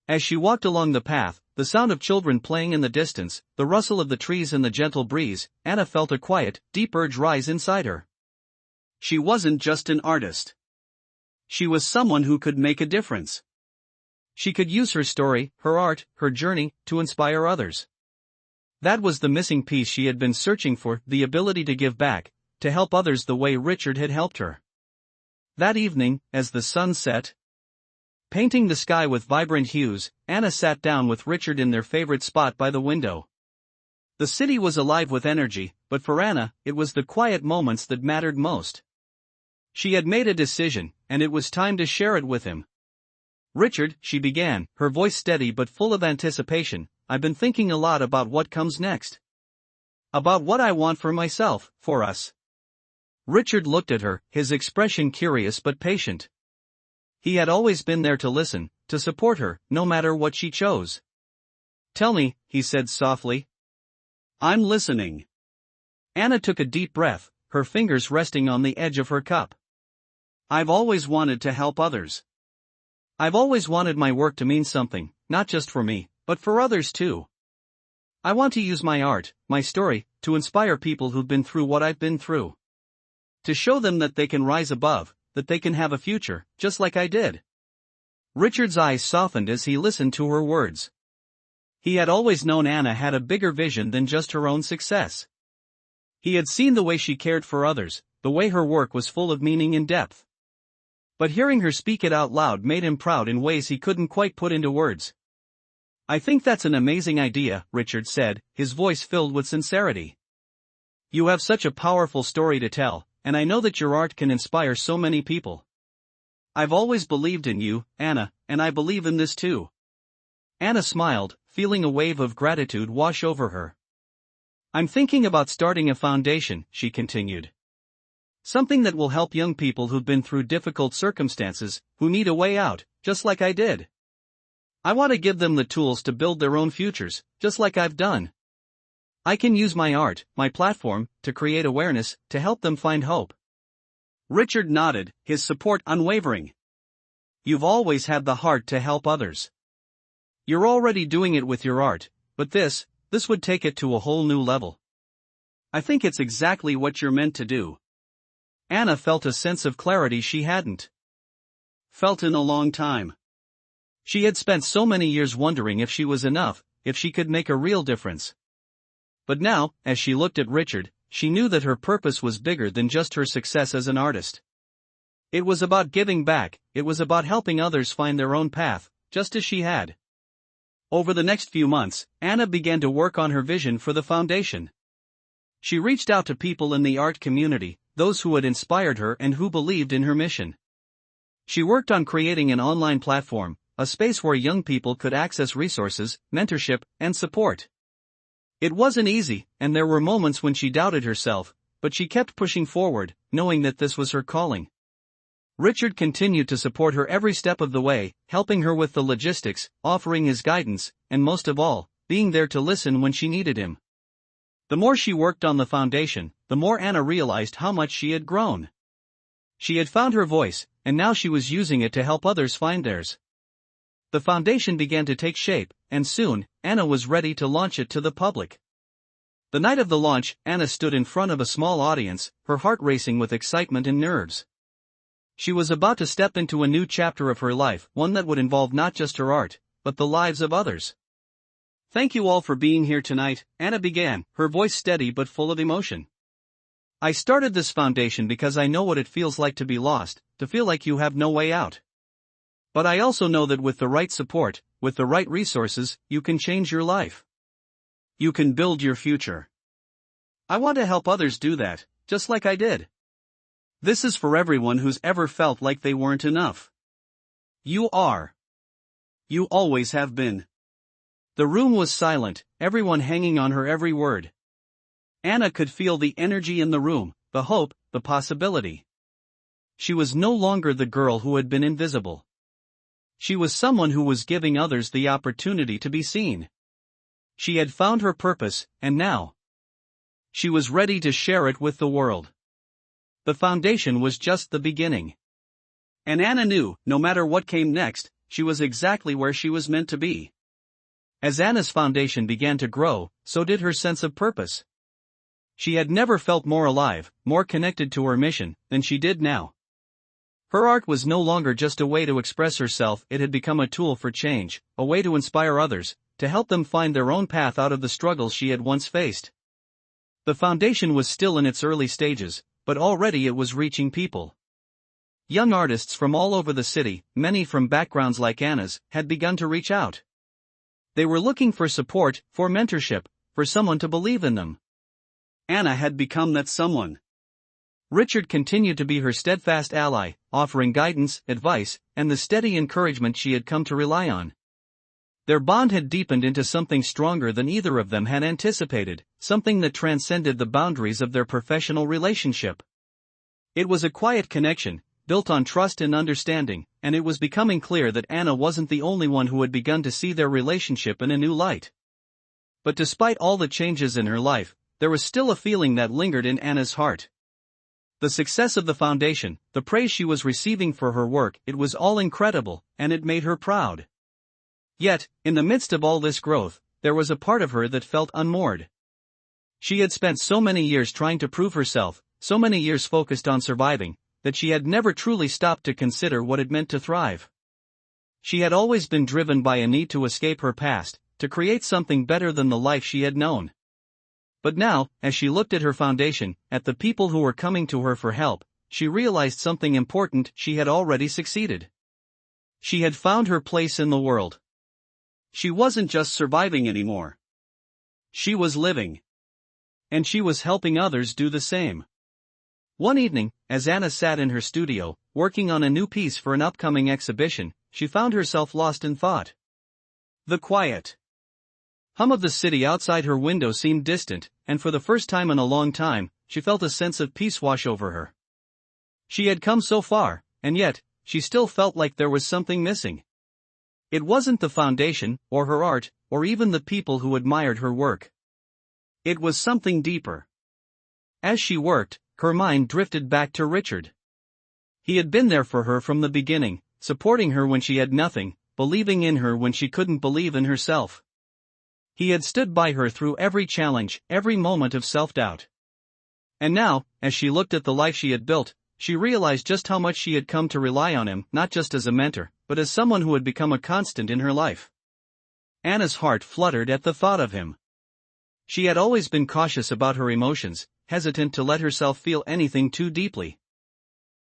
As she walked along the path, the sound of children playing in the distance, the rustle of the trees and the gentle breeze, Anna felt a quiet, deep urge rise inside her. She wasn't just an artist. She was someone who could make a difference. She could use her story, her art, her journey, to inspire others. That was the missing piece she had been searching for, the ability to give back, to help others the way Richard had helped her. That evening, as the sun set, painting the sky with vibrant hues, Anna sat down with Richard in their favorite spot by the window. The city was alive with energy, but for Anna, it was the quiet moments that mattered most. She had made a decision, and it was time to share it with him. "Richard," she began, her voice steady but full of anticipation, "I've been thinking a lot about what comes next. About what I want for myself, for us." Richard looked at her, his expression curious but patient. He had always been there to listen, to support her, no matter what she chose. "Tell me," he said softly. "I'm listening." Anna took a deep breath, her fingers resting on the edge of her cup. "I've always wanted to help others. I've always wanted my work to mean something, not just for me, but for others too. I want to use my art, my story, to inspire people who've been through what I've been through. To show them that they can rise above, that they can have a future, just like I did." Richard's eyes softened as he listened to her words. He had always known Anna had a bigger vision than just her own success. He had seen the way she cared for others, the way her work was full of meaning and depth. But hearing her speak it out loud made him proud in ways he couldn't quite put into words. "I think that's an amazing idea," Richard said, his voice filled with sincerity. "You have such a powerful story to tell, and I know that your art can inspire so many people. I've always believed in you, Anna, and I believe in this too." Anna smiled, feeling a wave of gratitude wash over her. "I'm thinking about starting a foundation," she continued. "Something that will help young people who've been through difficult circumstances, who need a way out, just like I did. I want to give them the tools to build their own futures, just like I've done. I can use my art, my platform, to create awareness, to help them find hope." Richard nodded, his support unwavering. "You've always had the heart to help others. You're already doing it with your art, but this would take it to a whole new level. I think it's exactly what you're meant to do." Anna felt a sense of clarity she hadn't felt in a long time. She had spent so many years wondering if she was enough, if she could make a real difference. But now, as she looked at Richard, she knew that her purpose was bigger than just her success as an artist. It was about giving back, it was about helping others find their own path, just as she had. Over the next few months, Anna began to work on her vision for the foundation. She reached out to people in the art community, those who had inspired her and who believed in her mission. She worked on creating an online platform, a space where young people could access resources, mentorship, and support. It wasn't easy, and there were moments when she doubted herself, but she kept pushing forward, knowing that this was her calling. Richard continued to support her every step of the way, helping her with the logistics, offering his guidance, and most of all, being there to listen when she needed him. The more she worked on the foundation, the more Anna realized how much she had grown. She had found her voice, and now she was using it to help others find theirs. The foundation began to take shape, and soon, Anna was ready to launch it to the public. The night of the launch, Anna stood in front of a small audience, her heart racing with excitement and nerves. She was about to step into a new chapter of her life, one that would involve not just her art, but the lives of others. "Thank you all for being here tonight," Anna began, her voice steady but full of emotion. "I started this foundation because I know what it feels like to be lost, to feel like you have no way out. But I also know that with the right support, with the right resources, you can change your life. You can build your future. I want to help others do that, just like I did. This is for everyone who's ever felt like they weren't enough. You are. You always have been." The room was silent, everyone hanging on her every word. Anna could feel the energy in the room, the hope, the possibility. She was no longer the girl who had been invisible. She was someone who was giving others the opportunity to be seen. She had found her purpose, and now she was ready to share it with the world. The foundation was just the beginning. And Anna knew, no matter what came next, she was exactly where she was meant to be. As Anna's foundation began to grow, so did her sense of purpose. She had never felt more alive, more connected to her mission, than she did now. Her art was no longer just a way to express herself, it had become a tool for change, a way to inspire others, to help them find their own path out of the struggles she had once faced. The foundation was still in its early stages, but already it was reaching people. Young artists from all over the city, many from backgrounds like Anna's, had begun to reach out. They were looking for support, for mentorship, for someone to believe in them. Anna had become that someone. Richard continued to be her steadfast ally, offering guidance, advice, and the steady encouragement she had come to rely on. Their bond had deepened into something stronger than either of them had anticipated, something that transcended the boundaries of their professional relationship. It was a quiet connection, built on trust and understanding, and it was becoming clear that Anna wasn't the only one who had begun to see their relationship in a new light. But despite all the changes in her life, there was still a feeling that lingered in Anna's heart. The success of the foundation, the praise she was receiving for her work, it was all incredible, and it made her proud. Yet, in the midst of all this growth, there was a part of her that felt unmoored. She had spent so many years trying to prove herself, so many years focused on surviving, that she had never truly stopped to consider what it meant to thrive. She had always been driven by a need to escape her past, to create something better than the life she had known. But now, as she looked at her foundation, at the people who were coming to her for help, she realized something important: she had already succeeded. She had found her place in the world. She wasn't just surviving anymore. She was living. And she was helping others do the same. One evening, as Anna sat in her studio, working on a new piece for an upcoming exhibition, she found herself lost in thought. The quiet hum of the city outside her window seemed distant, and for the first time in a long time, she felt a sense of peace wash over her. She had come so far, and yet, she still felt like there was something missing. It wasn't the foundation, or her art, or even the people who admired her work. It was something deeper. As she worked, her mind drifted back to Richard. He had been there for her from the beginning, supporting her when she had nothing, believing in her when she couldn't believe in herself. He had stood by her through every challenge, every moment of self-doubt. And now, as she looked at the life she had built, she realized just how much she had come to rely on him, not just as a mentor, but as someone who had become a constant in her life. Anna's heart fluttered at the thought of him. She had always been cautious about her emotions, hesitant to let herself feel anything too deeply.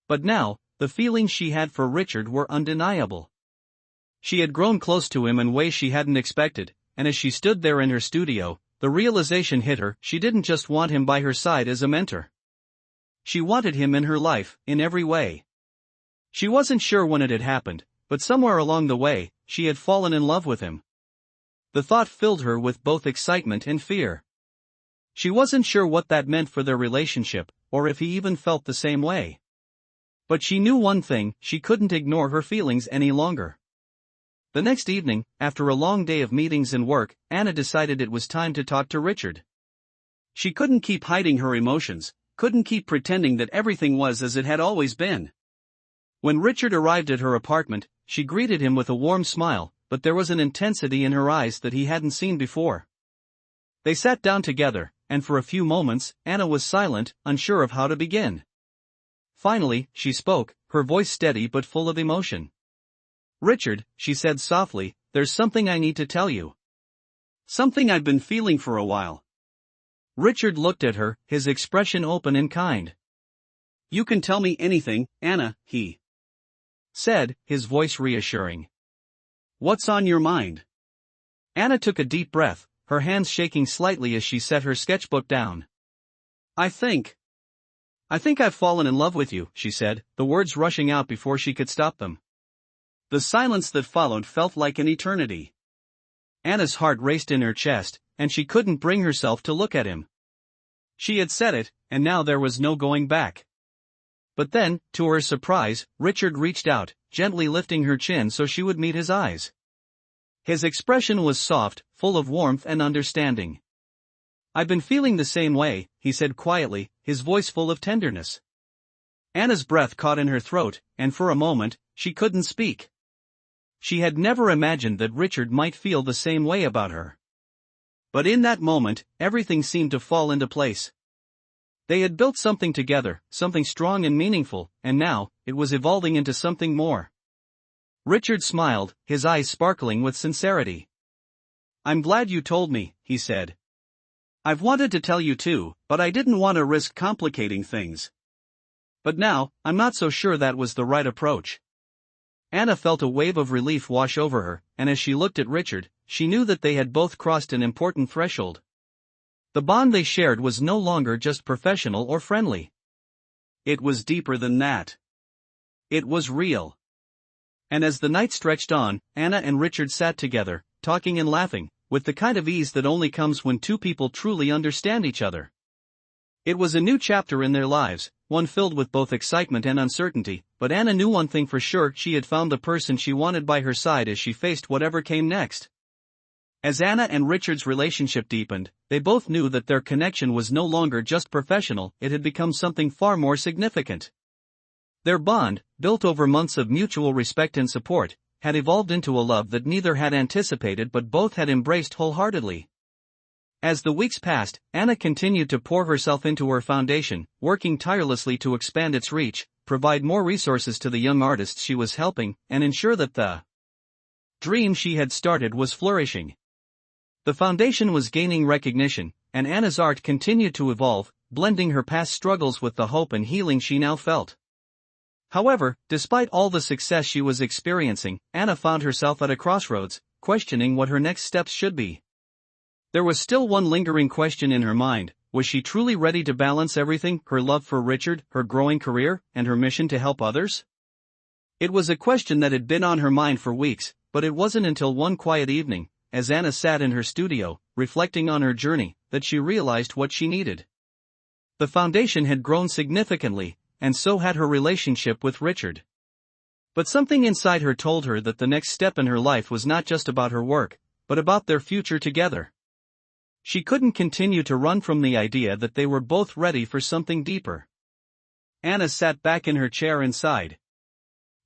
But now, the feelings she had for Richard were undeniable. She had grown close to him in ways she hadn't expected, and as she stood there in her studio, the realization hit her: she didn't just want him by her side as a mentor. She wanted him in her life, in every way. She wasn't sure when it had happened, but somewhere along the way, she had fallen in love with him. The thought filled her with both excitement and fear. She wasn't sure what that meant for their relationship, or if he even felt the same way. But she knew one thing: she couldn't ignore her feelings any longer. The next evening, after a long day of meetings and work, Anna decided it was time to talk to Richard. She couldn't keep hiding her emotions, couldn't keep pretending that everything was as it had always been. When Richard arrived at her apartment, she greeted him with a warm smile, but there was an intensity in her eyes that he hadn't seen before. They sat down together, and for a few moments, Anna was silent, unsure of how to begin. Finally, she spoke, her voice steady but full of emotion. "Richard," she said softly, "there's something I need to tell you. Something I've been feeling for a while." Richard looked at her, his expression open and kind. "You can tell me anything, Anna," he said, his voice reassuring. "What's on your mind?" Anna took a deep breath, her hands shaking slightly as she set her sketchbook down. I think I've fallen in love with you," she said, the words rushing out before she could stop them. The silence that followed felt like an eternity. Anna's heart raced in her chest, and she couldn't bring herself to look at him. She had said it, and now there was no going back. But then, to her surprise, Richard reached out, gently lifting her chin so she would meet his eyes. His expression was soft, full of warmth and understanding. "I've been feeling the same way," he said quietly, his voice full of tenderness. Anna's breath caught in her throat, and for a moment, she couldn't speak. She had never imagined that Richard might feel the same way about her. But in that moment, everything seemed to fall into place. They had built something together, something strong and meaningful, and now, it was evolving into something more. Richard smiled, his eyes sparkling with sincerity. "I'm glad you told me," he said. "I've wanted to tell you too, but I didn't want to risk complicating things. But now, I'm not so sure that was the right approach." Anna felt a wave of relief wash over her, and as she looked at Richard, she knew that they had both crossed an important threshold. The bond they shared was no longer just professional or friendly. It was deeper than that. It was real. And as the night stretched on, Anna and Richard sat together, talking and laughing, with the kind of ease that only comes when two people truly understand each other. It was a new chapter in their lives, one filled with both excitement and uncertainty, but Anna knew one thing for sure: she had found the person she wanted by her side as she faced whatever came next. As Anna and Richard's relationship deepened, they both knew that their connection was no longer just professional, it had become something far more significant. Their bond, built over months of mutual respect and support, had evolved into a love that neither had anticipated but both had embraced wholeheartedly. As the weeks passed, Anna continued to pour herself into her foundation, working tirelessly to expand its reach, provide more resources to the young artists she was helping, and ensure that the dream she had started was flourishing. The foundation was gaining recognition, and Anna's art continued to evolve, blending her past struggles with the hope and healing she now felt. However, despite all the success she was experiencing, Anna found herself at a crossroads, questioning what her next steps should be. There was still one lingering question in her mind: was she truly ready to balance everything, her love for Richard, her growing career, and her mission to help others? It was a question that had been on her mind for weeks, but it wasn't until one quiet evening, as Anna sat in her studio, reflecting on her journey, that she realized what she needed. The foundation had grown significantly, and so had her relationship with Richard. But something inside her told her that the next step in her life was not just about her work, but about their future together. She couldn't continue to run from the idea that they were both ready for something deeper. Anna sat back in her chair and sighed.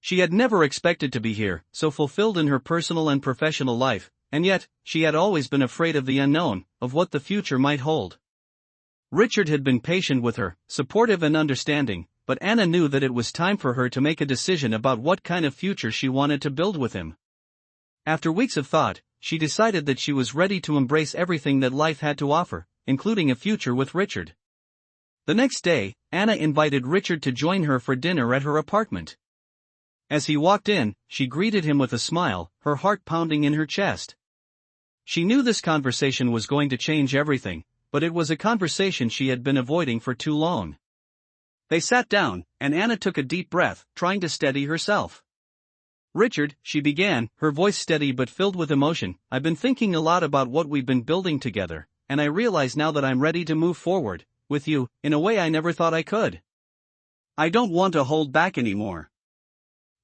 She had never expected to be here, so fulfilled in her personal and professional life, and yet, she had always been afraid of the unknown, of what the future might hold. Richard had been patient with her, supportive and understanding, but Anna knew that it was time for her to make a decision about what kind of future she wanted to build with him. After weeks of thought, she decided that she was ready to embrace everything that life had to offer, including a future with Richard. The next day, Anna invited Richard to join her for dinner at her apartment. As he walked in, she greeted him with a smile, her heart pounding in her chest. She knew this conversation was going to change everything, but it was a conversation she had been avoiding for too long. They sat down, and Anna took a deep breath, trying to steady herself. "Richard," she began, her voice steady but filled with emotion, "I've been thinking a lot about what we've been building together, and I realize now that I'm ready to move forward, with you, in a way I never thought I could. I don't want to hold back anymore."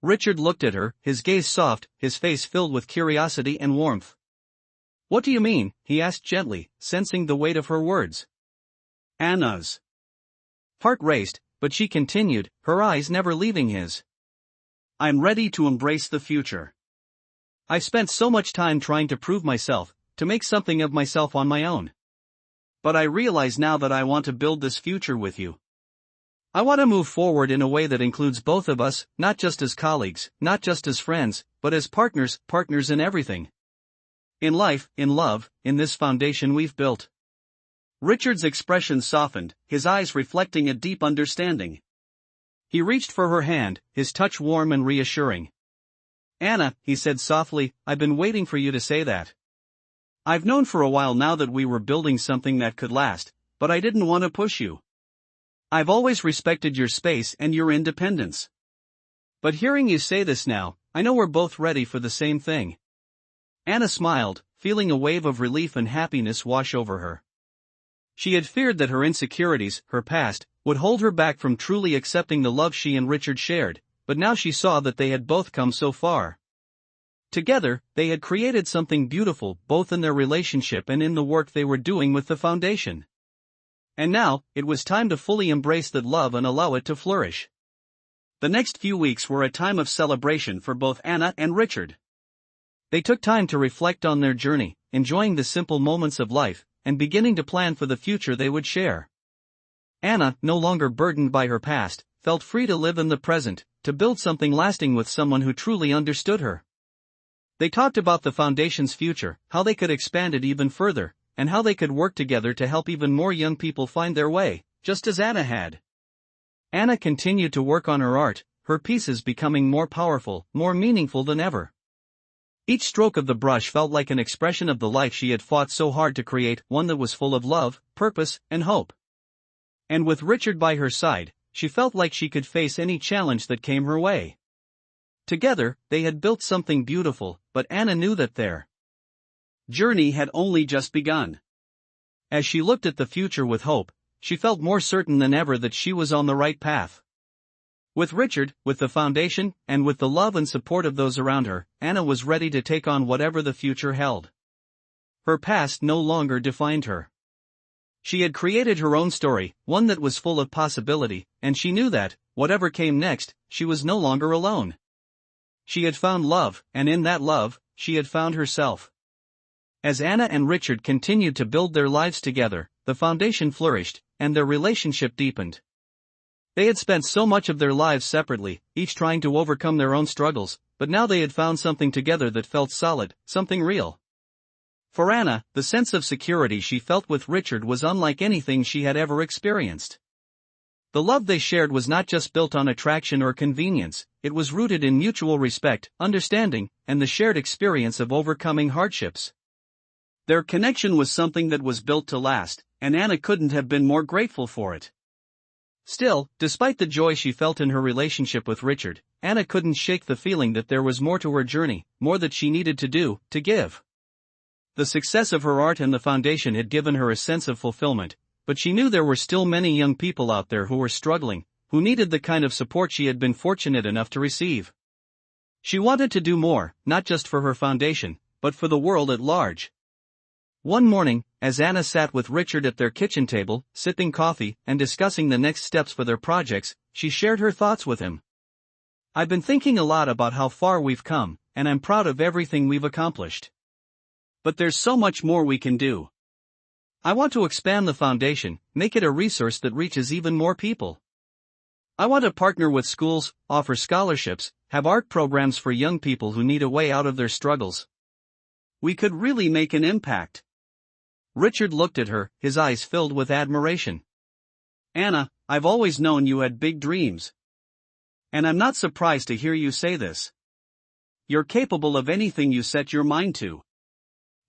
Richard looked at her, his gaze soft, his face filled with curiosity and warmth. "What do you mean?" he asked gently, sensing the weight of her words. Anna's heart raced, but she continued, her eyes never leaving his. "I'm ready to embrace the future. I spent so much time trying to prove myself, to make something of myself on my own. But I realize now that I want to build this future with you. I want to move forward in a way that includes both of us, not just as colleagues, not just as friends, but as partners, partners in everything. In life, in love, in this foundation we've built." Richard's expression softened, his eyes reflecting a deep understanding. He reached for her hand, his touch warm and reassuring. "Anna," he said softly, "I've been waiting for you to say that. I've known for a while now that we were building something that could last, but I didn't want to push you. I've always respected your space and your independence. But hearing you say this now, I know we're both ready for the same thing." Anna smiled, feeling a wave of relief and happiness wash over her. She had feared that her insecurities, her past, would hold her back from truly accepting the love she and Richard shared, but now she saw that they had both come so far. Together, they had created something beautiful, both in their relationship and in the work they were doing with the foundation. And now, it was time to fully embrace that love and allow it to flourish. The next few weeks were a time of celebration for both Anna and Richard. They took time to reflect on their journey, enjoying the simple moments of life, and beginning to plan for the future they would share. Anna, no longer burdened by her past, felt free to live in the present, to build something lasting with someone who truly understood her. They talked about the foundation's future, how they could expand it even further, and how they could work together to help even more young people find their way, just as Anna had. Anna continued to work on her art, her pieces becoming more powerful, more meaningful than ever. Each stroke of the brush felt like an expression of the life she had fought so hard to create, one that was full of love, purpose, and hope. And with Richard by her side, she felt like she could face any challenge that came her way. Together, they had built something beautiful, but Anna knew that their journey had only just begun. As she looked at the future with hope, she felt more certain than ever that she was on the right path. With Richard, with the foundation, and with the love and support of those around her, Anna was ready to take on whatever the future held. Her past no longer defined her. She had created her own story, one that was full of possibility, and she knew that, whatever came next, she was no longer alone. She had found love, and in that love, she had found herself. As Anna and Richard continued to build their lives together, the foundation flourished, and their relationship deepened. They had spent so much of their lives separately, each trying to overcome their own struggles, but now they had found something together that felt solid, something real. For Anna, the sense of security she felt with Richard was unlike anything she had ever experienced. The love they shared was not just built on attraction or convenience, it was rooted in mutual respect, understanding, and the shared experience of overcoming hardships. Their connection was something that was built to last, and Anna couldn't have been more grateful for it. Still, despite the joy she felt in her relationship with Richard, Anna couldn't shake the feeling that there was more to her journey, more that she needed to do, to give. The success of her art and the foundation had given her a sense of fulfillment, but she knew there were still many young people out there who were struggling, who needed the kind of support she had been fortunate enough to receive. She wanted to do more, not just for her foundation, but for the world at large. One morning, as Anna sat with Richard at their kitchen table, sipping coffee and discussing the next steps for their projects, she shared her thoughts with him. "I've been thinking a lot about how far we've come, and I'm proud of everything we've accomplished. But there's so much more we can do. I want to expand the foundation, make it a resource that reaches even more people. I want to partner with schools, offer scholarships, have art programs for young people who need a way out of their struggles. We could really make an impact." Richard looked at her, his eyes filled with admiration. "Anna, I've always known you had big dreams. And I'm not surprised to hear you say this. You're capable of anything you set your mind to.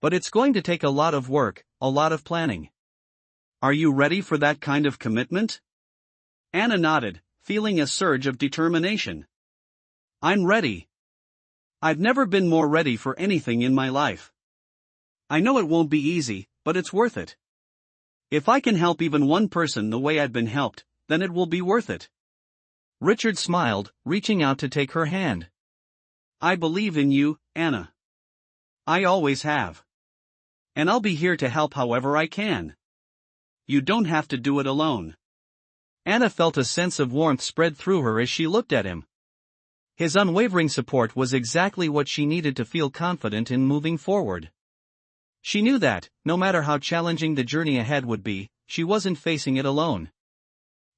But it's going to take a lot of work, a lot of planning. Are you ready for that kind of commitment?" Anna nodded, feeling a surge of determination. "I'm ready. I've never been more ready for anything in my life. I know it won't be easy, but it's worth it. If I can help even one person the way I've been helped, then it will be worth it." Richard smiled, reaching out to take her hand. "I believe in you, Anna. I always have. And I'll be here to help however I can. You don't have to do it alone." Anna felt a sense of warmth spread through her as she looked at him. His unwavering support was exactly what she needed to feel confident in moving forward. She knew that, no matter how challenging the journey ahead would be, she wasn't facing it alone.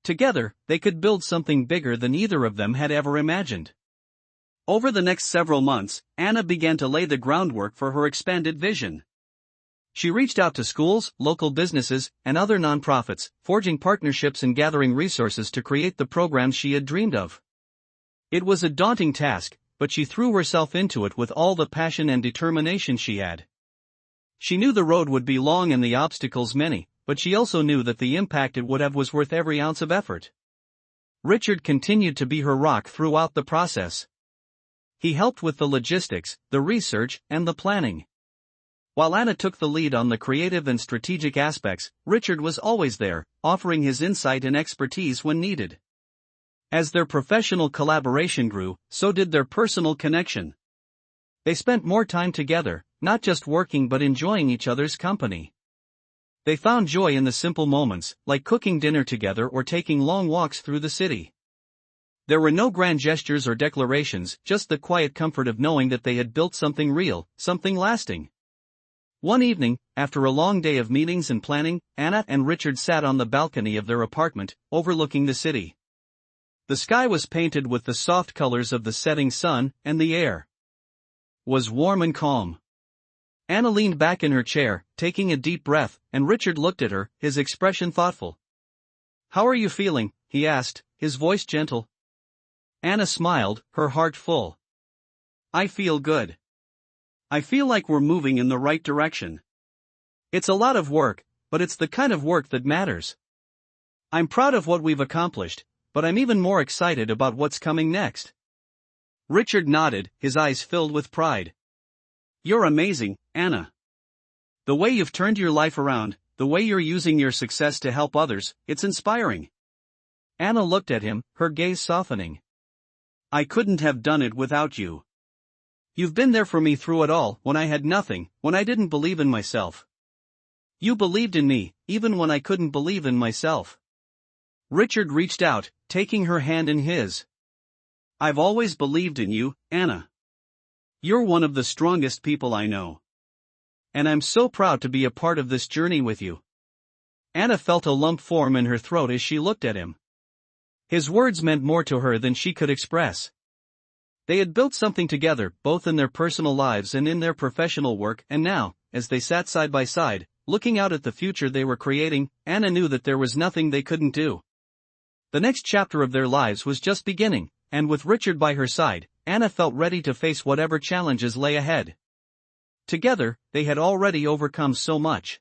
Together, they could build something bigger than either of them had ever imagined. Over the next several months, Anna began to lay the groundwork for her expanded vision. She reached out to schools, local businesses, and other nonprofits, forging partnerships and gathering resources to create the programs she had dreamed of. It was a daunting task, but she threw herself into it with all the passion and determination she had. She knew the road would be long and the obstacles many, but she also knew that the impact it would have was worth every ounce of effort. Richard continued to be her rock throughout the process. He helped with the logistics, the research, and the planning. While Anna took the lead on the creative and strategic aspects, Richard was always there, offering his insight and expertise when needed. As their professional collaboration grew, so did their personal connection. They spent more time together, not just working but enjoying each other's company. They found joy in the simple moments, like cooking dinner together or taking long walks through the city. There were no grand gestures or declarations, just the quiet comfort of knowing that they had built something real, something lasting. One evening, after a long day of meetings and planning, Anna and Richard sat on the balcony of their apartment, overlooking the city. The sky was painted with the soft colors of the setting sun, and the air was warm and calm. Anna leaned back in her chair, taking a deep breath, and Richard looked at her, his expression thoughtful. "How are you feeling?" he asked, his voice gentle. Anna smiled, her heart full. "I feel good. I feel like we're moving in the right direction. It's a lot of work, but it's the kind of work that matters. I'm proud of what we've accomplished, but I'm even more excited about what's coming next." Richard nodded, his eyes filled with pride. "You're amazing, Anna. The way you've turned your life around, the way you're using your success to help others, it's inspiring." Anna looked at him, her gaze softening. "I couldn't have done it without you. You've been there for me through it all, when I had nothing, when I didn't believe in myself. You believed in me, even when I couldn't believe in myself." Richard reached out, taking her hand in his. "I've always believed in you, Anna. You're one of the strongest people I know. And I'm so proud to be a part of this journey with you." Anna felt a lump form in her throat as she looked at him. His words meant more to her than she could express. They had built something together, both in their personal lives and in their professional work, and now, as they sat side by side, looking out at the future they were creating, Anna knew that there was nothing they couldn't do. The next chapter of their lives was just beginning, and with Richard by her side, Anna felt ready to face whatever challenges lay ahead. Together, they had already overcome so much.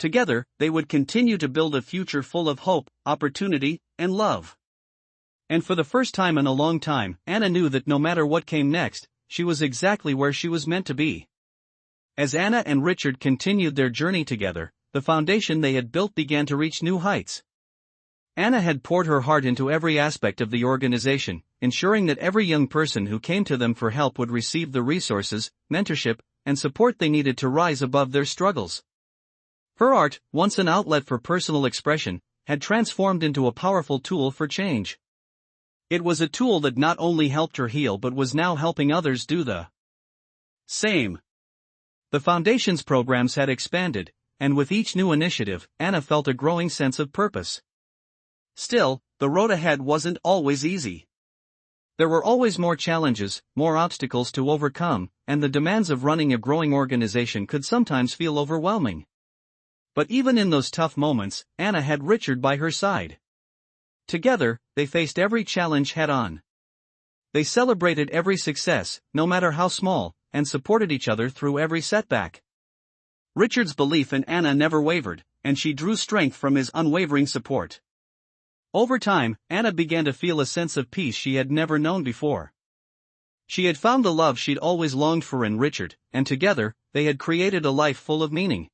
Together, they would continue to build a future full of hope, opportunity, and love. And for the first time in a long time, Anna knew that no matter what came next, she was exactly where she was meant to be. As Anna and Richard continued their journey together, the foundation they had built began to reach new heights. Anna had poured her heart into every aspect of the organization, ensuring that every young person who came to them for help would receive the resources, mentorship, and support they needed to rise above their struggles. Her art, once an outlet for personal expression, had transformed into a powerful tool for change. It was a tool that not only helped her heal but was now helping others do the same. The Foundation's programs had expanded, and with each new initiative, Anna felt a growing sense of purpose. Still, the road ahead wasn't always easy. There were always more challenges, more obstacles to overcome, and the demands of running a growing organization could sometimes feel overwhelming. But even in those tough moments, Anna had Richard by her side. Together, they faced every challenge head-on. They celebrated every success, no matter how small, and supported each other through every setback. Richard's belief in Anna never wavered, and she drew strength from his unwavering support. Over time, Anna began to feel a sense of peace she had never known before. She had found the love she'd always longed for in Richard, and together, they had created a life full of meaning.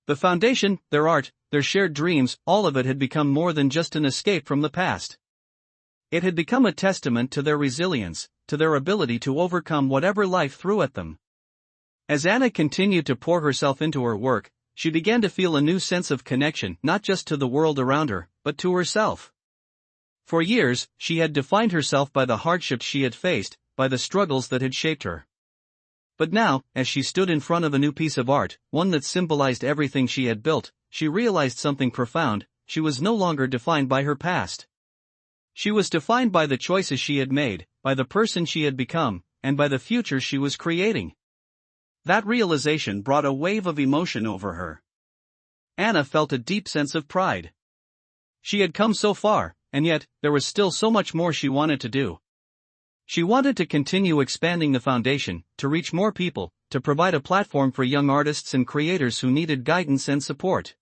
The Foundation, their art, their shared dreams, all of it had become more than just an escape from the past. It had become a testament to their resilience, to their ability to overcome whatever life threw at them. As Anna continued to pour herself into her work, she began to feel a new sense of connection not just to the world around her, but to herself. For years, she had defined herself by the hardships she had faced, by the struggles that had shaped her. But now, as she stood in front of a new piece of art, one that symbolized everything she had built, she realized something profound: she was no longer defined by her past. She was defined by the choices she had made, by the person she had become, and by the future she was creating. That realization brought a wave of emotion over her. Anna felt a deep sense of pride. She had come so far, and yet, there was still so much more she wanted to do. She wanted to continue expanding the Foundation, to reach more people, to provide a platform for young artists and creators who needed guidance and support.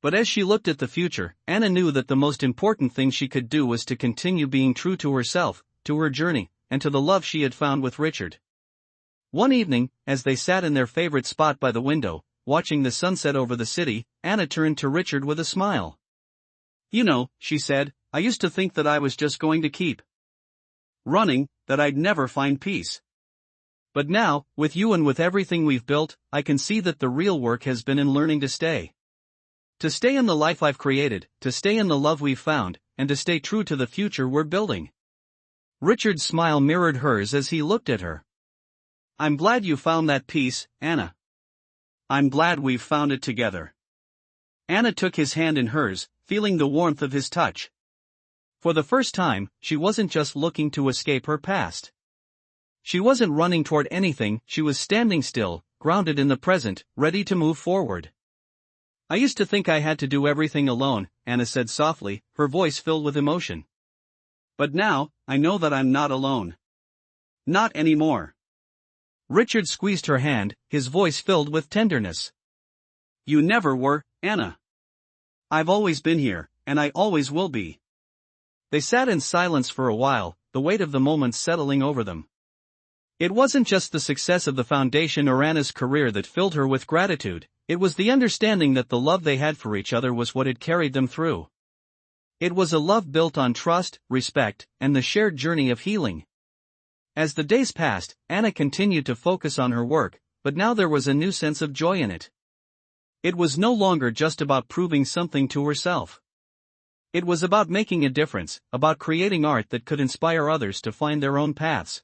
But as she looked at the future, Anna knew that the most important thing she could do was to continue being true to herself, to her journey, and to the love she had found with Richard. One evening, as they sat in their favorite spot by the window, watching the sunset over the city, Anna turned to Richard with a smile. "You know," she said, "I used to think that I was just going to keep running, that I'd never find peace. But now, with you and with everything we've built, I can see that the real work has been in learning to stay. To stay in the life I've created, to stay in the love we've found, and to stay true to the future we're building." Richard's smile mirrored hers as he looked at her. "I'm glad you found that peace, Anna. I'm glad we've found it together. Anna took his hand in hers, feeling the warmth of his touch. For the first time, she wasn't just looking to escape her past. She wasn't running toward anything, she was standing still, grounded in the present, ready to move forward. I used to think I had to do everything alone, Anna said softly, her voice filled with emotion. But now, I know that I'm not alone. Not anymore. Richard squeezed her hand, his voice filled with tenderness. You never were, Anna. I've always been here, and I always will be. They sat in silence for a while, the weight of the moment settling over them. It wasn't just the success of the foundation or Anna's career that filled her with gratitude, it was the understanding that the love they had for each other was what had carried them through. It was a love built on trust, respect, and the shared journey of healing. As the days passed, Anna continued to focus on her work, but now there was a new sense of joy in it. It was no longer just about proving something to herself. It was about making a difference, about creating art that could inspire others to find their own paths.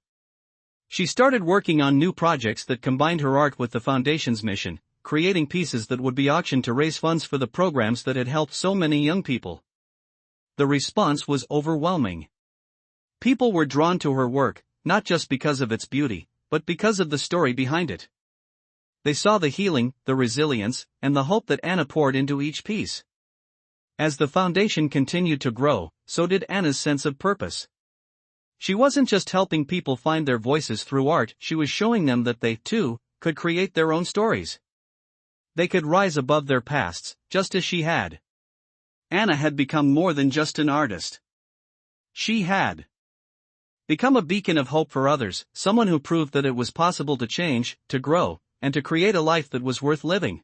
She started working on new projects that combined her art with the foundation's mission, creating pieces that would be auctioned to raise funds for the programs that had helped so many young people. The response was overwhelming. People were drawn to her work, not just because of its beauty, but because of the story behind it. They saw the healing, the resilience, and the hope that Anna poured into each piece. As the foundation continued to grow, so did Anna's sense of purpose. She wasn't just helping people find their voices through art, she was showing them that they, too, could create their own stories. They could rise above their pasts, just as she had. Anna had become more than just an artist. She had become a beacon of hope for others, someone who proved that it was possible to change, to grow, and to create a life that was worth living.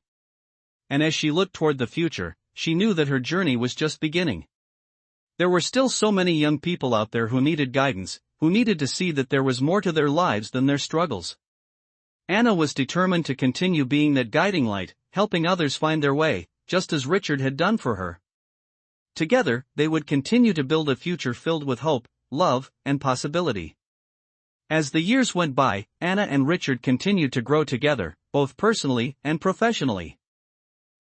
And as she looked toward the future, she knew that her journey was just beginning. There were still so many young people out there who needed guidance, who needed to see that there was more to their lives than their struggles. Anna was determined to continue being that guiding light, helping others find their way, just as Richard had done for her. Together, they would continue to build a future filled with hope, love, and possibility. As the years went by, Anna and Richard continued to grow together, both personally and professionally.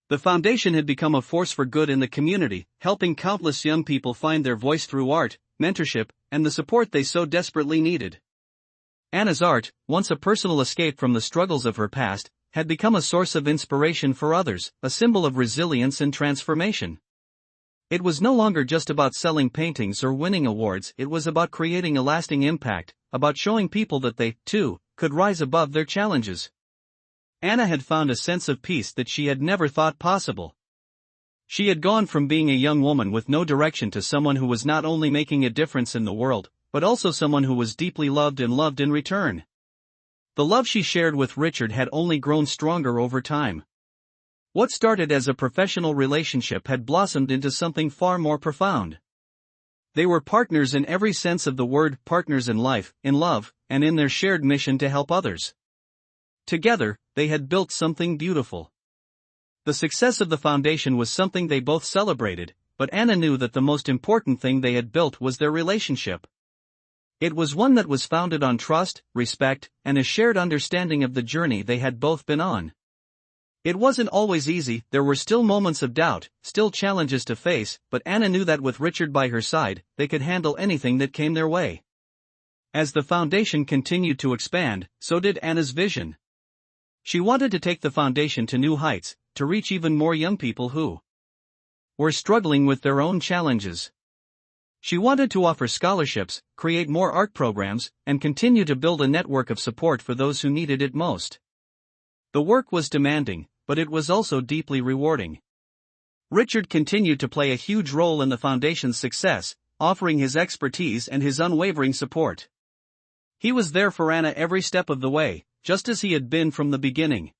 The foundation had become a force for good in the community, helping countless young people find their voice through art, mentorship, and the support they so desperately needed. Anna's art, once a personal escape from the struggles of her past, had become a source of inspiration for others, a symbol of resilience and transformation. It was no longer just about selling paintings or winning awards, it was about creating a lasting impact, about showing people that they, too, could rise above their challenges. Anna had found a sense of peace that she had never thought possible. She had gone from being a young woman with no direction to someone who was not only making a difference in the world, but also someone who was deeply loved and loved in return. The love she shared with Richard had only grown stronger over time. What started as a professional relationship had blossomed into something far more profound. They were partners in every sense of the word, partners in life, in love, and in their shared mission to help others. Together, they had built something beautiful. The success of the foundation was something they both celebrated, but Anna knew that the most important thing they had built was their relationship. It was one that was founded on trust, respect, and a shared understanding of the journey they had both been on. It wasn't always easy, there were still moments of doubt, still challenges to face, but Anna knew that with Richard by her side, they could handle anything that came their way. As the foundation continued to expand, so did Anna's vision. She wanted to take the foundation to new heights, to reach even more young people who were struggling with their own challenges. She wanted to offer scholarships, create more art programs, and continue to build a network of support for those who needed it most. The work was demanding, but it was also deeply rewarding. Richard continued to play a huge role in the foundation's success, offering his expertise and his unwavering support. He was there for Anna every step of the way, just as he had been from the beginning.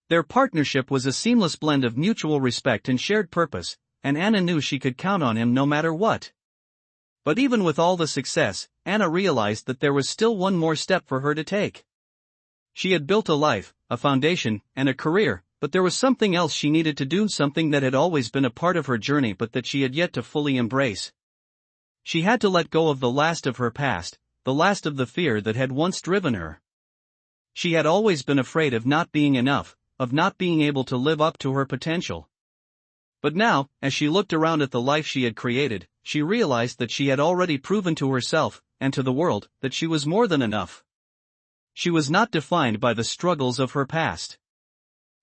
Their partnership was a seamless blend of mutual respect and shared purpose, and Anna knew she could count on him no matter what. But even with all the success, Anna realized that there was still one more step for her to take. She had built a life, a foundation, and a career, but there was something else she needed to do, something that had always been a part of her journey but that she had yet to fully embrace. She had to let go of the last of her past, the last of the fear that had once driven her. She had always been afraid of not being enough, of not being able to live up to her potential. But now, as she looked around at the life she had created, she realized that she had already proven to herself, and to the world, that she was more than enough. She was not defined by the struggles of her past.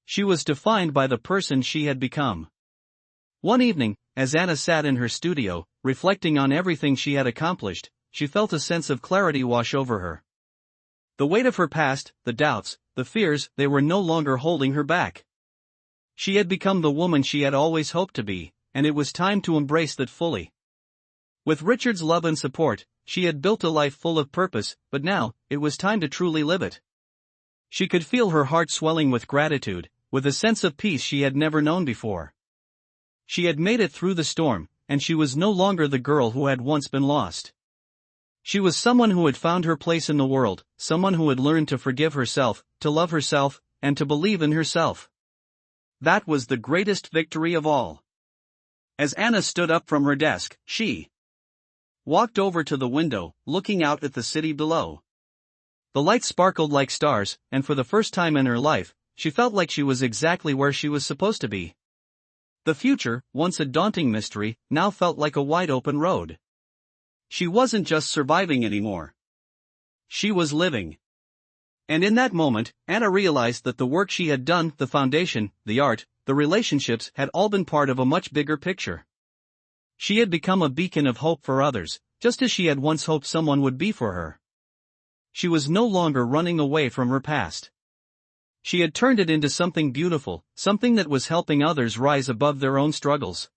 She was defined by the person she had become. One evening, as Anna sat in her studio, reflecting on everything she had accomplished, she felt a sense of clarity wash over her. The weight of her past, the doubts, the fears, they were no longer holding her back. She had become the woman she had always hoped to be, and it was time to embrace that fully. With Richard's love and support, she had built a life full of purpose, but now, it was time to truly live it. She could feel her heart swelling with gratitude, with a sense of peace she had never known before. She had made it through the storm, and she was no longer the girl who had once been lost. She was someone who had found her place in the world, someone who had learned to forgive herself, to love herself, and to believe in herself. That was the greatest victory of all. As Anna stood up from her desk, she walked over to the window, looking out at the city below. The lights sparkled like stars, and for the first time in her life, she felt like she was exactly where she was supposed to be. The future, once a daunting mystery, now felt like a wide-open road. She wasn't just surviving anymore. She was living. And in that moment, Anna realized that the work she had done, the foundation, the art, the relationships, had all been part of a much bigger picture. She had become a beacon of hope for others, just as she had once hoped someone would be for her. She was no longer running away from her past. She had turned it into something beautiful, something that was helping others rise above their own struggles.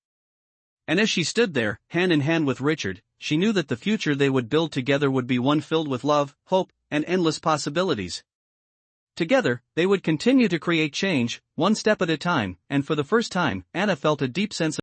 And as she stood there, hand in hand with Richard, she knew that the future they would build together would be one filled with love, hope, and endless possibilities. Together, they would continue to create change, one step at a time, and for the first time, Anna felt a deep sense